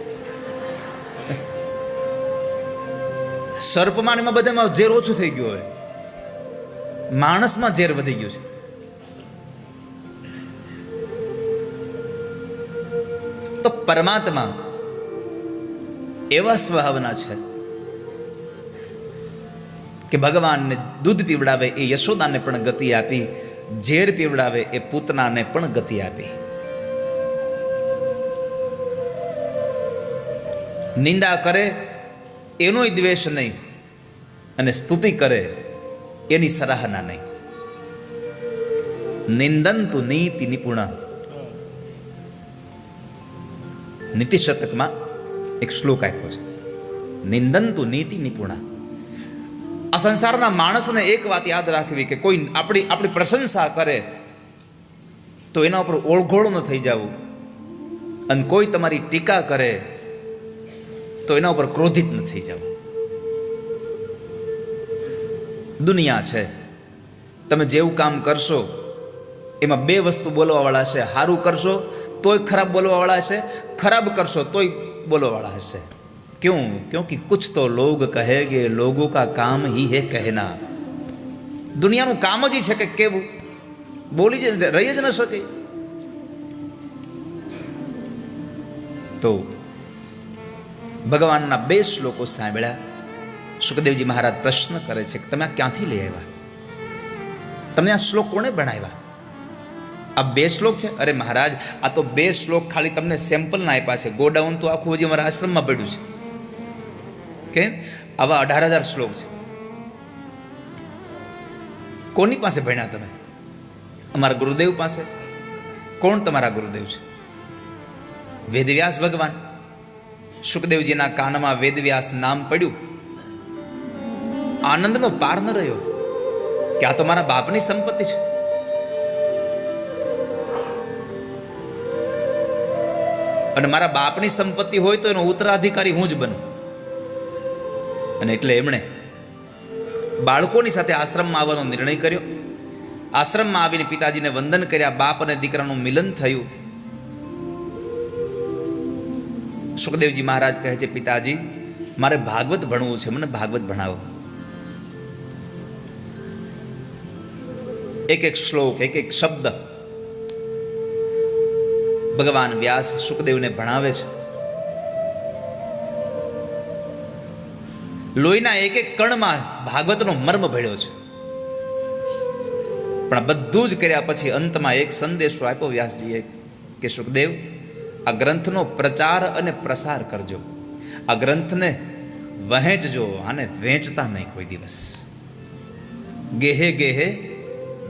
સર્પમાં એમાં બધામાં ઝેર ઓછું થઈ ગયું, હવે માણસમાં ઝેર વધી ગયું છે. તો પરમાત્મા એવા સ્વભાવના છે કે ભગવાનને દૂધ પીવડાવે એ યશોદાને પણ ગતિ આપી, ઝેર પીવડાવે એ પૂતનાને પણ ગતિ આપી. નિંદા કરે એનોય દ્વેષ નહીં, અને સ્તુતિ કરે એની સરાહના નહીં. નિંદંતુ નીતિ નિપુણા. નીતિ શતકમાં એક શ્લોક આપ્યો છે, નિંદંતુ નીતિ નિપુણા. આ સંસારના માણસને એક વાત યાદ રાખવી કે કોઈ આપણી પ્રશંસા કરે તો એના ઉપર ઓળઘોળ ન થઈ જવું, અને કોઈ તમારી ટીકા કરે તો એના ઉપર ક્રોધિત ન થઈ જવું. દુનિયા છે, તમે જેવું કામ કરશો એમાં 2 વસ્તુ બોલવાવાળા હશે. સારું કરશો તોય ખરાબ બોલવાવાળા હશે, ખરાબ કરશો તોય બોલવાવાળા હશે. ક્यों? क्योंकि कुछ तो लोग कहेंगे, लोगों का काम ही है कहना. દુનિયાનું કામ જ છે કે કેવું, બોલી જ રહી જ ન શકે. તો ભગવાનના 2 શ્લોકો સાંભળ્યા. સુખદેવજી મહારાજ પ્રશ્ન કરે છે કે તમે આ ક્યાંથી લઈ આવ્યા? તમને આ શ્લોક કોણે ભણાવ્યા? આ 2 શ્લોક છે? અરે મહારાજ, આ તો 2 શ્લોક ખાલી તમને સેમ્પલના આપ્યા છે. ગોડાઉન તો આખું હજી અમારા આશ્રમમાં પડ્યું છે. કેમ? આવા 18,000 શ્લોક છે. કોની પાસે ભણ્યા તમે? અમારા ગુરુદેવ પાસે. કોણ તમારા ગુરુદેવ છે? વેદવ્યાસ ભગવાન. સુખદેવજીના કાનમાં વેદવ્યાસ નામ પડ્યું. આનંદનો પાર ન રહ્યો કે આ તો મારા બાપની સંપત્તિ છે. અને મારા બાપની સંપત્તિ હોય તો એનો ઉત્તરાધિકારી હું જ બનું. અને એટલે એમણે બાળકોની સાથે આશ્રમમાં આવવાનો નિર્ણય કર્યો. આશ્રમમાં આવીને પિતાજીને વંદન કર્યા. બાપ અને દીકરાનું મિલન થયું. સુખદેવજી મહારાજ કહે છે, પિતાજી મારે ભાગવત ભણવું છે, મને ભાગવત ભણાવો. એક એક શ્લોક, એક એક શબ્દ ભગવાન વ્યાસ સુખદેવને ભણાવે છે. લોહીના એક એક કણમાં ભાગવતનો મર્મ ભળ્યો છે. પણ બધું જ કર્યા પછી અંતમાં એક સંદેશો આપ્યો વ્યાસજીએ કે સુખદેવ, આ ગ્રંથનો પ્રચાર અને પ્રસાર કરજો. આ ગ્રંથને વહેંચજો, આને વેચતા નહીં કોઈ દિવસ. ગેહે ગેહે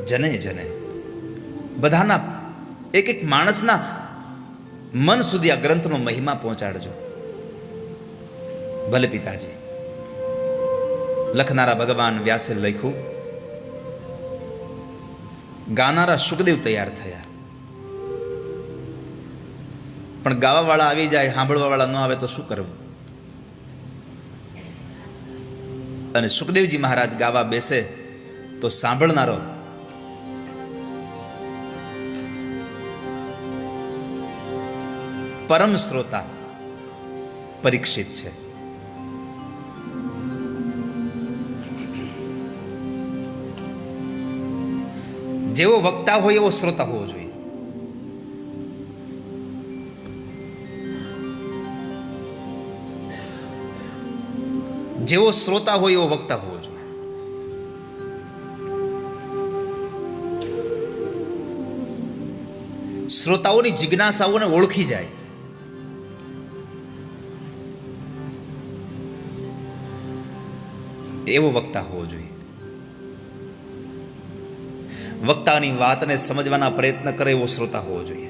જને જને, બધાના એક એક માણસના મન સુધી આ ગ્રંથનો મહિમા પહોંચાડજો. ભલે પિતાજી. લખનારા ભગવાન વ્યાસે લખ્યું, ગાનારા સુખદેવ તૈયાર થયા. પણ ગાવાવાળા આવી જાય, સાંભળવાવાળા ન આવે તો શું કરવું? અને સુખદેવજી મહારાજ ગાવા બેસે તો સાંભળનારો પરમ શ્રોતા પરીક્ષિત છે. જેવો વક્તા હોય એવો શ્રોતા હોવો જોઈએ. જેવો શ્રોતા હોય એવો વક્તા હોવો જોઈએ. શ્રોતાઓની જિજ્ઞાસાઓને ઓળખી જાય. એવો વક્તા હોવો જોઈએ. વક્તાની વાતને સમજવાના પ્રયત્ન કરે એવો શ્રોતા હોવો જોઈએ.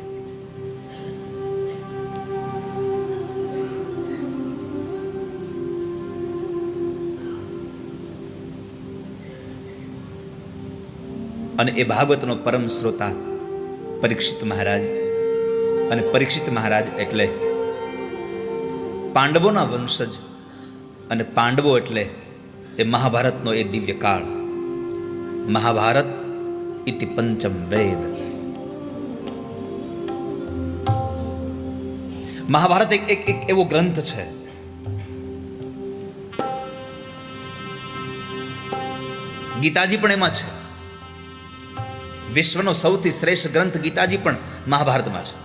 અને એ ભાગવતનો પરમ શ્રોતા પરીક્ષિત મહારાજ. અને પરીક્ષિત મહારાજ એટલે પાંડવોના વંશજ. અને પાંડવો એટલે એ મહાભારતનો એ દિવ્ય કાળ. મહાભારત ઇતિ પંચમ વેદ. મહાભારત એક એવો ગ્રંથ છે ગીતાજી પણ એમાં છે. વિશ્વનો સૌથી શ્રેષ્ઠ ગ્રંથ ગીતાજી પણ મહાભારતમાં છે.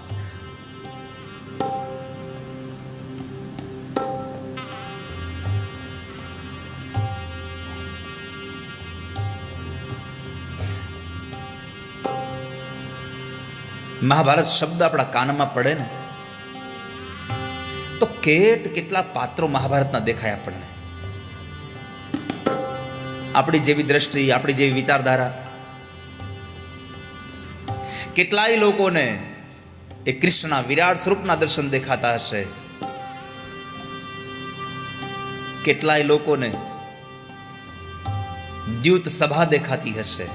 મહાભારત શબ્દ આપણા કાનમાં પડે ને તો કેટલા પાત્રો મહાભારતના દેખાય આપણને. આપણી જેવી દ્રષ્ટિ, આપણી જેવી વિચારધારા. કેટલાય લોકોને એ કૃષ્ણના વિરાટ સ્વરૂપના દર્શન દેખાતા હશે. કેટલાય લોકોને દ્યુત સભા દેખાતી હશે.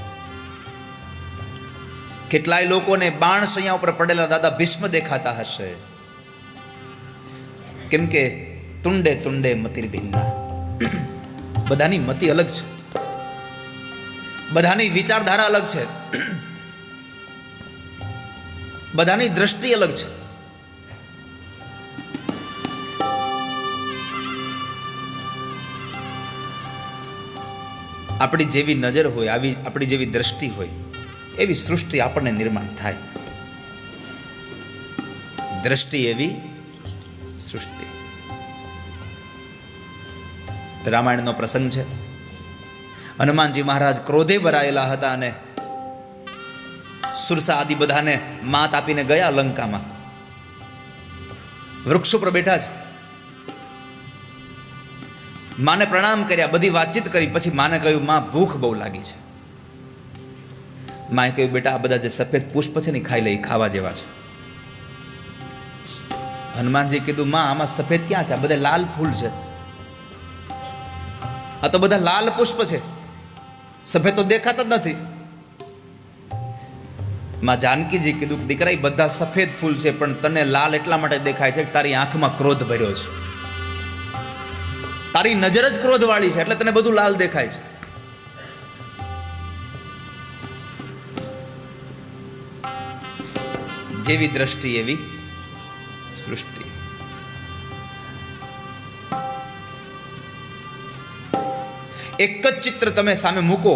કેટલાય લોકોને બાણ શૈયા ઉપર પડેલા દાદા ભીષ્મ દેખાતા હશે. કેમ કે તુંડે તુંડે મતિર ભિન્ના. બધાની મતિ અલગ છે, બધાની વિચારધારા અલગ છે, બધાની દ્રષ્ટિ અલગ છે. આપણી જેવી નજર હોય, આવી આપણી જેવી દ્રષ્ટિ હોય એવી સૃષ્ટિ આપણને નિર્માણ થાય. દ્રષ્ટિ એવી સૃષ્ટિ. રામાયણનો પ્રસંગ છે. હનુમાનજી મહારાજ ક્રોધે ભરાયેલા હતા અને સુરસા આદિ બધાને માત આપીને ગયા લંકામાં. વૃક્ષો પર બેઠા છે. માને પ્રણામ કર્યા, બધી વાતચીત કરી. પછી માને કહ્યું, માં ભૂખ બહુ લાગી છે. માએ કહ્યું, બેટા આ બધા જે સફેદ પુષ્પ છે ને ખાઈ લે, ખાવા જેવા છે. હનુમાનજી કીધું, માં આમાં સફેદ ક્યાં છે? આ બધા લાલ ફૂલ છે. આ તો બધા લાલ પુષ્પ છે, સફેદ તો દેખાતા જ નથી. માં જાનકીજી કીધું કે દીકરા, એ બધા સફેદ ફૂલ છે, પણ તને લાલ એટલા માટે દેખાય છે કે તારી આંખમાં ક્રોધ ભર્યો છે. તારી નજર જ ક્રોધ વાળી છે, એટલે તને બધું લાલ દેખાય છે. જેવી દ્રષ્ટિ એવી સૃષ્ટિ. એક જ ચિત્ર તમે સામે મૂકો,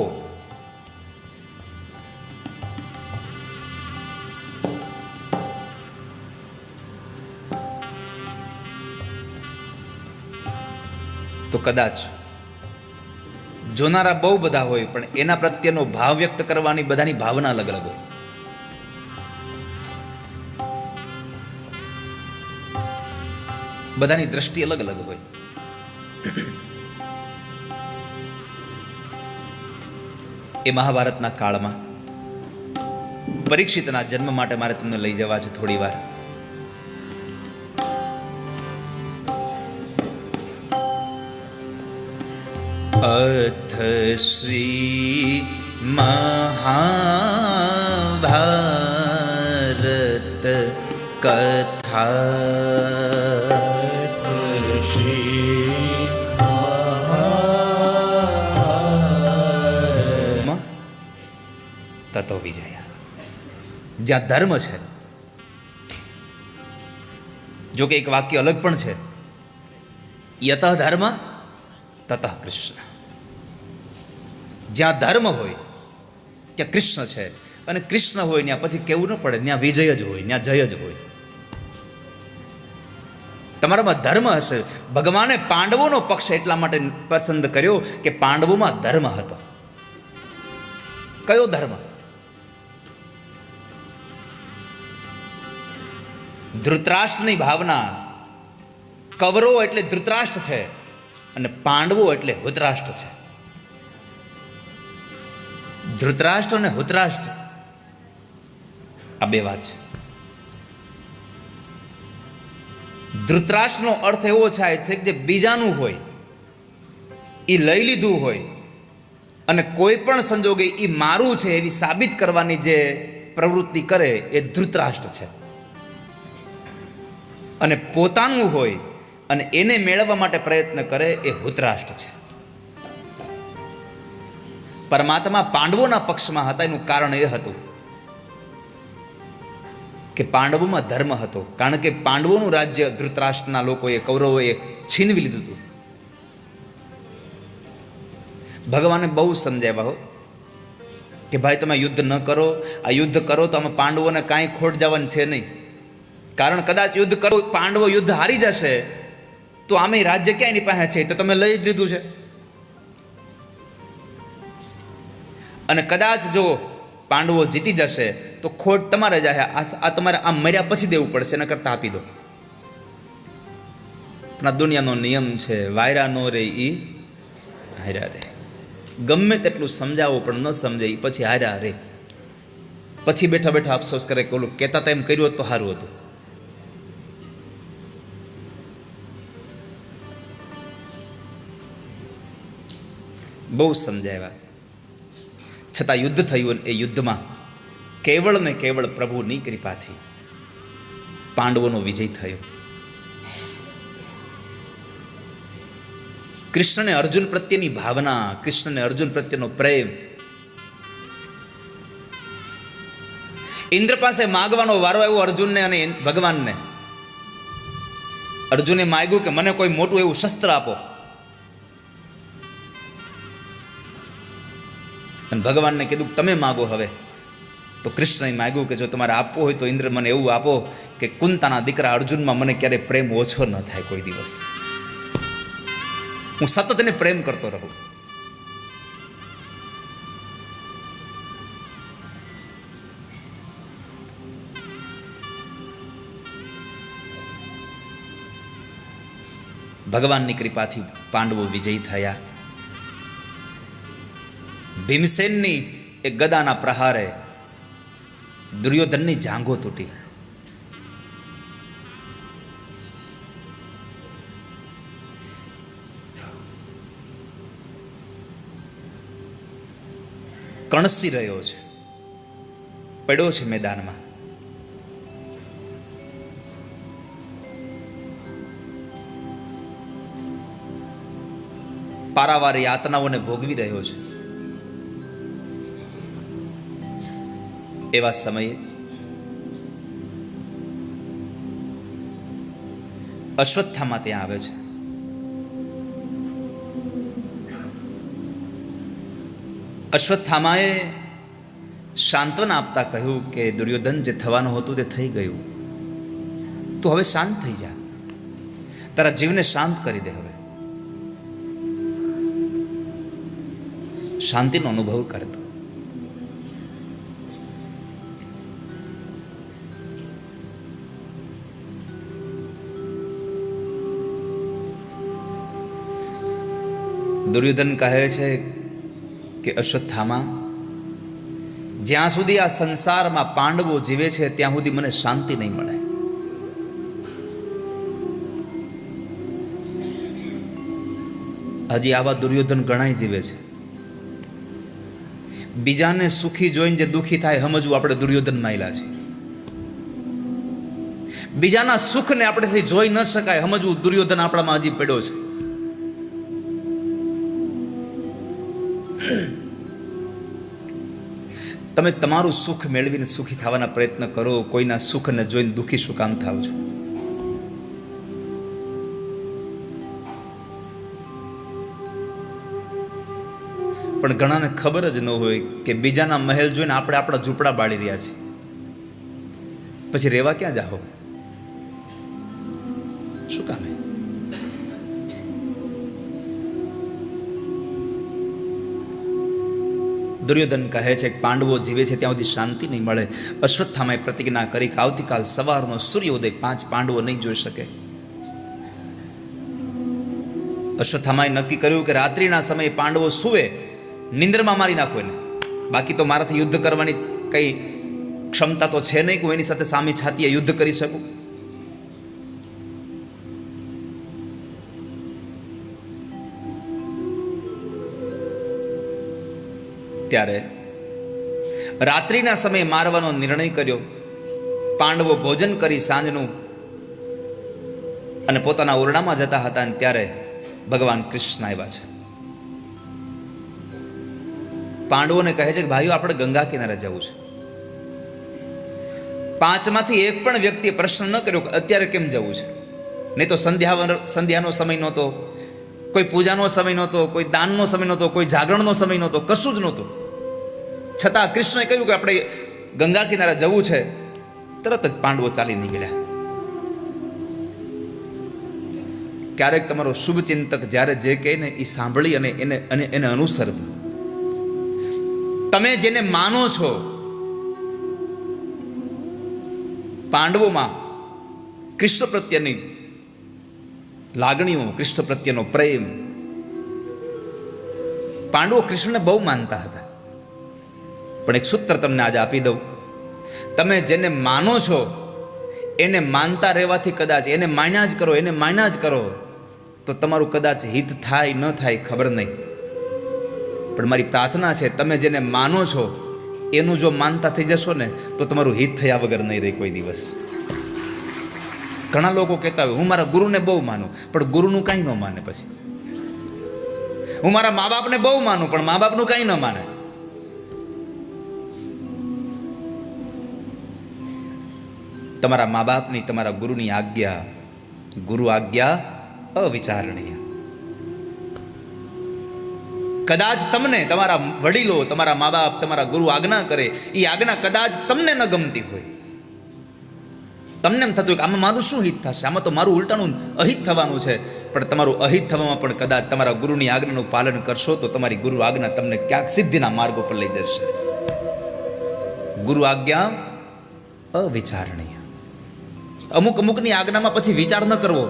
તો કદાચ જોનારા બહુ બધા હોય, પણ એના પ્રત્યેનો ભાવ વ્યક્ત કરવાની બધાની ભાવના અલગ અલગ હોય. બધાની દ્રષ્ટિ અલગ અલગ હોય. એ મહાભારતના કાળમાં પરીક્ષિતના જન્મ માટે મારે તમને લઈ જવા છે થોડી વાર. અથ શ્રી મહાભારત કથા. તતો વિજય. જ્યાં ધર્મ છે, જો કે એક વાક્ય અલગ પણ છે, યતઃ ધર્મ તતઃ કૃષ્ણ. જ્યાં ધર્મ હોય ત્યાં કૃષ્ણ છે, અને કૃષ્ણ હોય ત્યાં પછી કેવું ન પડે, ત્યાં વિજય જ હોય, ત્યાં જય જ હોય. તમારામાં ધર્મ હશે. ભગવાને પાંડવોનો પક્ષ એટલા માટે પસંદ કર્યો કે પાંડવોમાં ધર્મ હતો. કયો ધર્મ? ધૃતરાષ્ટ્રની ભાવના. કૌરવો એટલે ધૃતરાષ્ટ્ર છે, અને પાંડવો એટલે હુતરાષ્ટ્ર છે. ધૃતરાષ્ટ્ર અને હુતરાષ્ટ્ર આ બે વાત છે. ધૃતરાષ્ટ્રનો અર્થ એવો થાય છે કે જે બીજાનું હોય એ લઈ લીધું હોય, અને કોઈ પણ સંજોગે એ મારું છે એવી સાબિત કરવાની જે પ્રવૃત્તિ કરે એ ધૃતરાષ્ટ્ર છે. અને પોતાનું હોય અને એને મેળવવા માટે પ્રયત્ન કરે એ હુતરાષ્ટ્ર છે. પરમાત્મા પાંડવોના પક્ષમાં હતા. એનું કારણ એ હતું કે પાંડવોમાં ધર્મ હતો, કારણ કે પાંડવોનું રાજ્ય ધૃતરાષ્ટ્રના લોકોએ, કૌરવોએ છીનવી લીધું હતું. ભગવાને બહુ સમજાવ્યા હો કે ભાઈ તમે યુદ્ધ ન કરો. આ યુદ્ધ કરો તો આમાં પાંડવોને કાંઈ ખોટ જવાની છે નહીં. કારણ કદાચ યુદ્ધ કરો, પાંડવો યુદ્ધ હારી જશે તો આમે રાજ્ય ક્યાં એની પાસે છે, તો તમે લઈ જ લીધું છે. અને કદાચ જો પાંડવો જીતી જશે તો ખોટ તમારે જાય. આ તમારે આમ મર્યા પછી દેવું પડશે, એના કરતાં આપી દો. પણ આ દુનિયાનો નિયમ છે, વાયરા નો રે ઈ હાર્યા રે. ગમે તેટલું સમજાવો પણ ન સમજે એ પછી હાર્યા રે. પછી બેઠા બેઠા અફસોસ કરે કે ઓલું કહેતા હતા એમ કર્યું હોત તો સારું હતું. બહુ સમજાવ્યા, છતાં યુદ્ધ થયું. એ યુદ્ધમાં કેવળ ને કેવળ પ્રભુની કૃપાથી પાંડવોનો વિજય થયો. કૃષ્ણને અર્જુન પ્રત્યેની ભાવના, કૃષ્ણને અર્જુન પ્રત્યેનો પ્રેમ. ઇન્દ્ર પાસે માગવાનો વારો આવ્યો અર્જુનને અને ભગવાનને. અર્જુને માગ્યું કે મને કોઈ મોટું એવું શસ્ત્ર આપો, અને ભગવાનને કીધું તમે માગો હવે. તો કૃષ્ણએ માગ્યું કે જો તમારે આપવું હોય તો ઇન્દ્ર મને એવું આપો કે કુંતાના દીકરા અર્જુનમાં મને ક્યારે પ્રેમ ઓછો ન થાય કોઈ દિવસ. હું સતત એને પ્રેમ કરતો રહું. ભગવાનની કૃપાથી પાંડવો વિજયી થયા. ભીમસેનની એક ગદાના પ્રહારે દુર્યોધનની જાંઘો તૂટી. કણસી રહ્યો છે. પડ્યો છે મેદાનમાં. પારાવાર યાતનાઓને ભોગવી રહ્યો છે. એવા સમયે અશ્વત્થામા ત્યાં આવે છે. અશ્વત્થામાએ સાંત્વના આપતા કહ્યું કે દુર્યોધન, જે થવાનું હતું તે થઈ ગયું. તું હવે શાંત થઈ જા, તારા જીવને શાંત કરી દે. હવે શાંતિનો અનુભવ કરતો. દુર્યોધન કહે છે કે અશ્વત્થામા, જ્યાં સુધી આ સંસારમાં પાંડવો જીવે છે ત્યાં સુધી મને શાંતિ નહીં મળે. હજી આવા દુર્યોધન ઘણાય જીવે છે. બીજાને સુખી જોઈને જે દુઃખી થાય સમજવું આપણે દુર્યોધન માયલા છે. બીજાના સુખને આપણેથી જોઈ ન શકાય સમજવું દુર્યોધન આપણામાં હજી પડ્યો છે. તમે તમારું સુખ મેળવીને સુખી થવાના પ્રયત્ન કરો, કોઈના સુખને જોઈને દુઃખી શું કામ થાવ છો? પણ ઘણાને ખબર જ ન હોય કે બીજાના મહેલ જોઈને આપણે આપણા ઝૂંપડા બાળી રહ્યા છીએ. પછી રહેવા ક્યાં જાઓ? શું કામે? દુર્યોધન કહે છે કે પાંડવો જીવે છે ત્યાં સુધી શાંતિ નહીં મળે. અશ્વત્થામાએ પ્રતિજ્ઞા કરી કે આવતીકાલ સવારનો સૂર્યોદય 5 પાંડવો નહીં જોઈ શકે. અશ્વત્થામાએ નક્કી કર્યું કે રાત્રિના સમયે પાંડવો સૂવે, નિંદ્રમાં મારી નાખો એને. બાકી તો મારાથી યુદ્ધ કરવાની કઈ ક્ષમતા તો છે નહીં કે હું એની સાથે સામી છાતીએ યુદ્ધ કરી શકું. ત્યારે રાત્રિના સમયે મારવાનો નિર્ણય કર્યો. પાંડવો ભોજન કરી સાંજનું અને પોતાના ઓરડામાં જતા હતા અને ત્યારે ભગવાન કૃષ્ણ આવ્યા છે. પાંડવોને કહે છે કે ભાઈઓ, આપણે ગંગા કિનારે જવું છે. 5 માંથી એક પણ વ્યક્તિએ પ્રશ્ન ન કર્યો કે અત્યારે કેમ જવું છે. નહીં તો સંધ્યાનો સમય નહોતો, કોઈ પૂજાનો સમય નહોતો, કોઈ દાનનો સમય નહોતો, કોઈ જાગરણનો સમય નહોતો, કશું જ નહોતું. છતાં કૃષ્ણએ કહ્યું કે આપણે ગંગા કિનારે જવું છે. તરત જ પાંડવો ચાલી નીકળ્યા. ક્યારેક તમારો શુભ ચિંતક જ્યારે જે કહે ને એ સાંભળી અને એને અનુસરવું. તમે જેને માનો છો, પાંડવોમાં કૃષ્ણ પ્રત્યેની લાગણીઓ, કૃષ્ણ પ્રત્યેનો પ્રેમ, પાંડવો કૃષ્ણને બહુ માનતા હતા. પણ એક સૂત્ર તમને આજે આપી દઉં. તમે જેને માનો છો એને માનતા રહેવાથી કદાચ એને માન્યા જ કરો, એને માન્યા જ કરો તો તમારું કદાચ હિત થાય ન થાય ખબર નહીં. પણ મારી પ્રાર્થના છે, તમે જેને માનો છો એનું જો માનતા થઈ જશો ને તો તમારું હિત થયા વગર નહીં રહે કોઈ દિવસ. ઘણા લોકો કહેતા હોય હું મારા ગુરુને બહુ માનું, પણ ગુરુનું કાંઈ ન માને. પછી હું મારા મા બાપને બહુ માનું, પણ મા બાપનું કાંઈ ન માને. તમારા મા બાપની, તમારા ગુરુની આજ્ઞા, ગુરુ આજ્ઞા અવિચારણીય. કદાચ તમને તમારા વડીલો, તમારા મા બાપ, તમારા ગુરુ આજ્ઞા કરે, એ આજ્ઞા કદાચ તમને ન ગમતી હોય. તમને એમ થતું હોય કે આમાં મારું શું હિત થશે, આમાં તો મારું ઉલટાનું અહિત થવાનું છે. પણ તમારું અહિત થવામાં પણ કદાચ તમારા ગુરુની આજ્ઞાનું પાલન કરશો તો તમારી ગુરુ આજ્ઞા તમને ક્યાંક સિદ્ધિના માર્ગ ઉપર લઈ જશે. ગુરુ આજ્ઞા અવિચારણીય. અમુકની આજ્ઞામાં પછી વિચાર ન કરવો,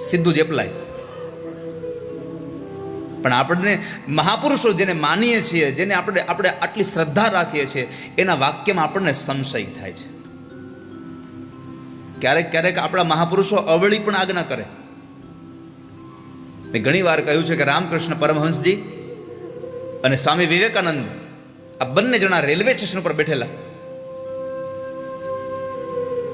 સીધું જ એપ્લાય. પણ આપણે મહાપુરુષો જેને માનીએ છીએ, જેને આપણે આટલી શ્રદ્ધા રાખીએ છીએ, એના વાક્યમાં આપણને સંશય થાય છે. ક્યારેક આપણા મહાપુરુષો અવળી પણ આજ્ઞા કરે. મેં ઘણી વાર કહ્યું છે કે રામકૃષ્ણ પરમહંસજી અને સ્વામી વિવેકાનંદ આ બંને જણા રેલવે સ્ટેશન પર બેઠેલા.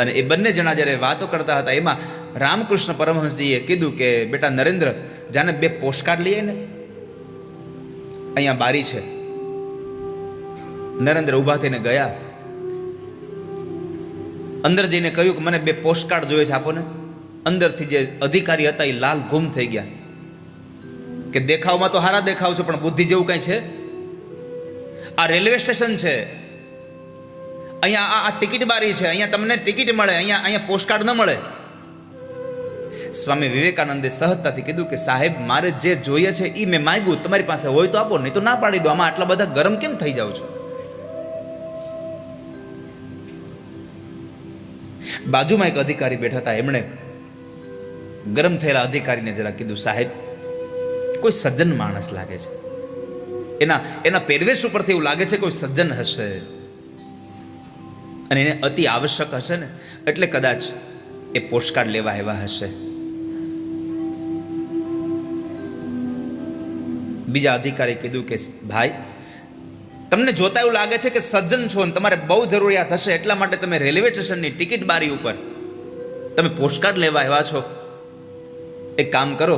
અને એ બંને જણા જ્યારે વાતો કરતા હતા એમાં રામકૃષ્ણ પરમહંસજીએ કીધું કે બેટા નરેન્દ્ર, જાને 2 પોસ્ટકાર્ડ લઈએ ને, અહીંયા બારી છે. નરેન્દ્ર ઊભા થઈને ગયા, અંદર જઈને કહ્યું કે મને 2 પોસ્ટકાર્ડ જોઈએ છે, આપો ને. અંદરથી જે અધિકારી હતા એ લાલ ગુમ થઈ ગયા કે દેખાવમાં તો હારા દેખાવ છો, પણ બુદ્ધિ જેવું કઈ છે? આ રેલવે સ્ટેશન છે, અહીંયા આ ટિકિટ બારી છે, અહીંયા તમને ટિકિટ મળે, અહીંયા પોસ્ટકાર્ડ ન મળે. સ્વામી વિવેકાનંદે સહજતાથી કીધું કે સાહેબ, મારે જે જોઈએ છે એ મેં માંગ્યું, તમારી પાસે હોય તો આપો, નહીં તો ના પાડી દો. આમાં આટલા બધા ગરમ કેમ થઈ જાવ છો? બાજુમાં એક અધિકારી બેઠા હતા, એમણે ગરમ થયેલા અધિકારીને જરા કીધું, સાહેબ, કોઈ સજ્જન માણસ લાગે છે, એના પહેરવેશ ઉપરથી એવું લાગે છે કોઈ સજ્જન હશે અને એને અતિ આવશ્યક હશે ને, એટલે કદાચ એ પોસ્ટકાર્ડ લેવા આવ્યા હશે. બીજા અધિકારી કીધું કે ભાઈ, તમને જોતા એવું લાગે છે કે સજ્જન છો અને તમારે બહુ જરૂરિયાત હશે, એટલા માટે તમે રેલવે સ્ટેશનની ટિકિટ બારી ઉપર તમે પોસ્ટકાર્ડ લેવા આવ્યા છો. એક કામ કરો,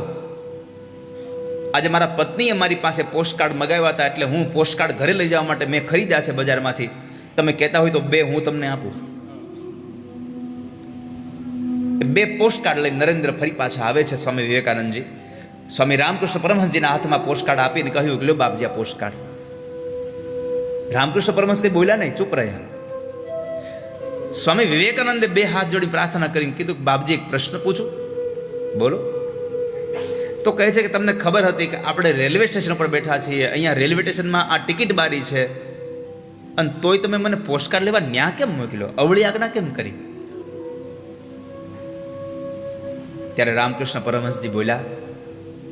આજે મારા પત્નીએ મારી પાસે પોસ્ટકાર્ડ મગાવ્યા હતા, એટલે હું પોસ્ટકાર્ડ ઘરે લઈ જવા માટે મેં ખરીદ્યા છે બજારમાંથી. તમે કહેતા હોય તો 2 હું તમને આપું. 2 પોસ્ટકાર્ડ લઈને નરેન્દ્ર ફરી પાછા આવે છે. સ્વામી વિવેકાનંદજી સ્વામી રામકૃષ્ણ પરમહંસજીના હાથમાં પોસ્ટકાર્ડ આપીને કહ્યું કે લ્યો બાપજી, આ પોસ્ટકાર્ડ. રામકૃષ્ણ પરમહંસ કંઈ બોલ્યા નહીં, ચૂપ રહ્યા. સ્વામી વિવેકાનંદે 2 હાથ જોડી પ્રાર્થના કરીને કીધું કે બાપજી, એક પ્રશ્ન પૂછું? બોલો. તો કહે છે કે તમને ખબર હતી કે આપણે રેલવે સ્ટેશન પર બેઠા છીએ, અહીંયા રેલવે સ્ટેશનમાં આ ટિકિટ બારી છે, અને તોય તમે મને પોસ્ટકાર્ડ લેવા ન્યા કેમ મોકલ્યો? અવળી આજ્ઞા કેમ કરી? ત્યારે રામકૃષ્ણ પરમહંસજી બોલ્યા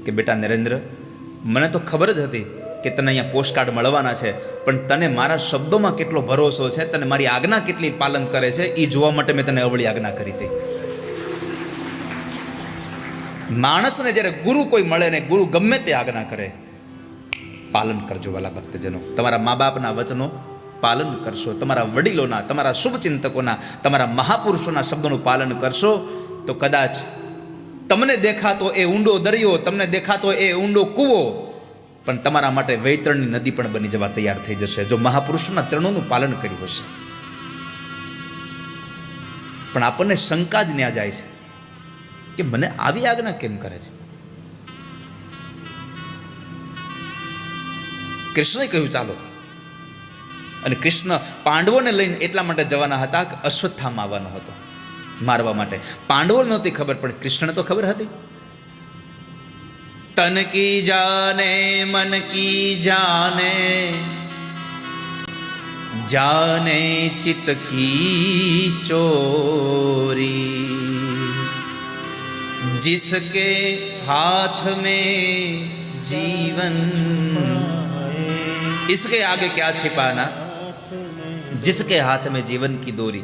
કે બેટા નરેન્દ્ર, મને તો ખબર જ હતી કે તને અહીંયા પોસ્ટકાર્ડ મળવાના છે, પણ તને મારા શબ્દોમાં કેટલો ભરોસો છે, તને મારી આજ્ઞા કેટલી પાલન કરે છે, એ જોવા માટે મેં તને અવળી આજ્ઞા કરી હતી. માણસને જ્યારે ગુરુ કોઈ મળે ને, ગુરુ ગમે તે આજ્ઞા કરે, પાલન કરજો વાલા ભક્તજનો. તમારા મા બાપના વચનો પાલન કરશો, તમારા વડીલોના, તમારા શુભચિંતકોના, તમારા મહાપુરુષોના શબ્દોનું પાલન કરશો, તો કદાચ તમને દેખાતો એ ઊંડો દરિયો, તમને દેખાતો એ ઊંડો કૂવો, પણ તમારા માટે વૈતરણની નદી પણ બની જવા તૈયાર થઈ જશે, જો મહાપુરુષોના ચરણોનું પાલન કર્યું હશે. પણ આપણને શંકા જ ન્યા જાય છે કે મને આવી આજ્ઞા કેમ કરે છે? કૃષ્ણએ કહ્યું ચાલો, અને કૃષ્ણ પાંડવોને લઈને એટલા માટે જવાના હતા કે અશ્વત્થામા આવવાનો હતો મારવા માટે. પાંડવો નહોતી ખબર, પણ કૃષ્ણને તો ખબર હતી. તન કી જાને મન કી જાને, જાને ચિત્ત કી ચોરી, जिसके हाथ में जीवन, इसके आगे क्या छिपाना, जिसके हाथ में जीवन की डोरी.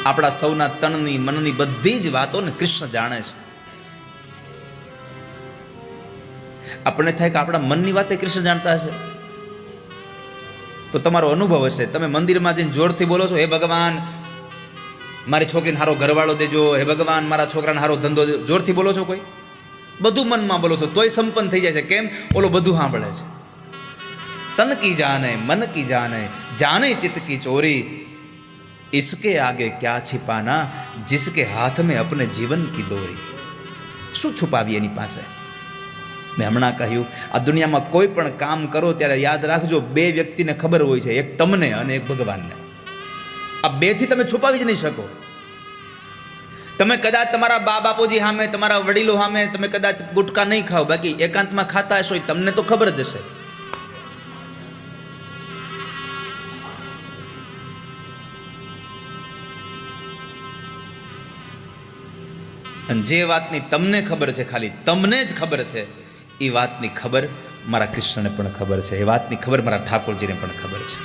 આપણા સૌના તનની મનની બધી જ વાતોને કૃષ્ણ જાણે છે. આપણને થાય કે આપણા મનની વાતે કૃષ્ણ જાણતા હશે, તો તમારો અનુભવ હશે. તમે મંદિરમાં જઈને જોરથી બોલો છો, હે ભગવાન મારી છોકરીને હારો ઘરવાળો દેજો, હે ભગવાન મારા છોકરાને હારો ધંધો દેજો, જોરથી બોલો છો? કોઈ બધું મનમાં બોલો છો, તોય સંપન્ન થઈ જાય છે. કેમ? ઓલો બધું સાંભળે છે. તન કી જાને મન કી જાને, જાને ચિત્ત કી ચોરી, इसके आगे क्या छिपाना, जिसके हाथ में अपने जीवन की डोरी. શું છુપાવી એની પાસે? મેં હમણાં કહ્યું, આ દુનિયામાં કોઈ પણ કામ કરો ત્યારે યાદ રાખજો, 2 વ્યક્તિને ખબર હોય છે, એક તમને અને એક ભગવાનને. આ 2 થી તમે છુપાવી જ નહીં શકો. તમે કદાચ તમારા બા બાપુજી સામે, તમારા વડીલો સામે તમે કદાચ ગુટકા નહીં ખાઓ, બાકી એકાંતમાં ખાતા હશો, તમને તો ખબર જ હશે. અને જે વાતની તમને ખબર છે, ખાલી તમને જ ખબર છે, એ વાતની ખબર મારા કૃષ્ણને પણ ખબર છે, એ વાતની ખબર મારા ઠાકોરજીને પણ ખબર છે.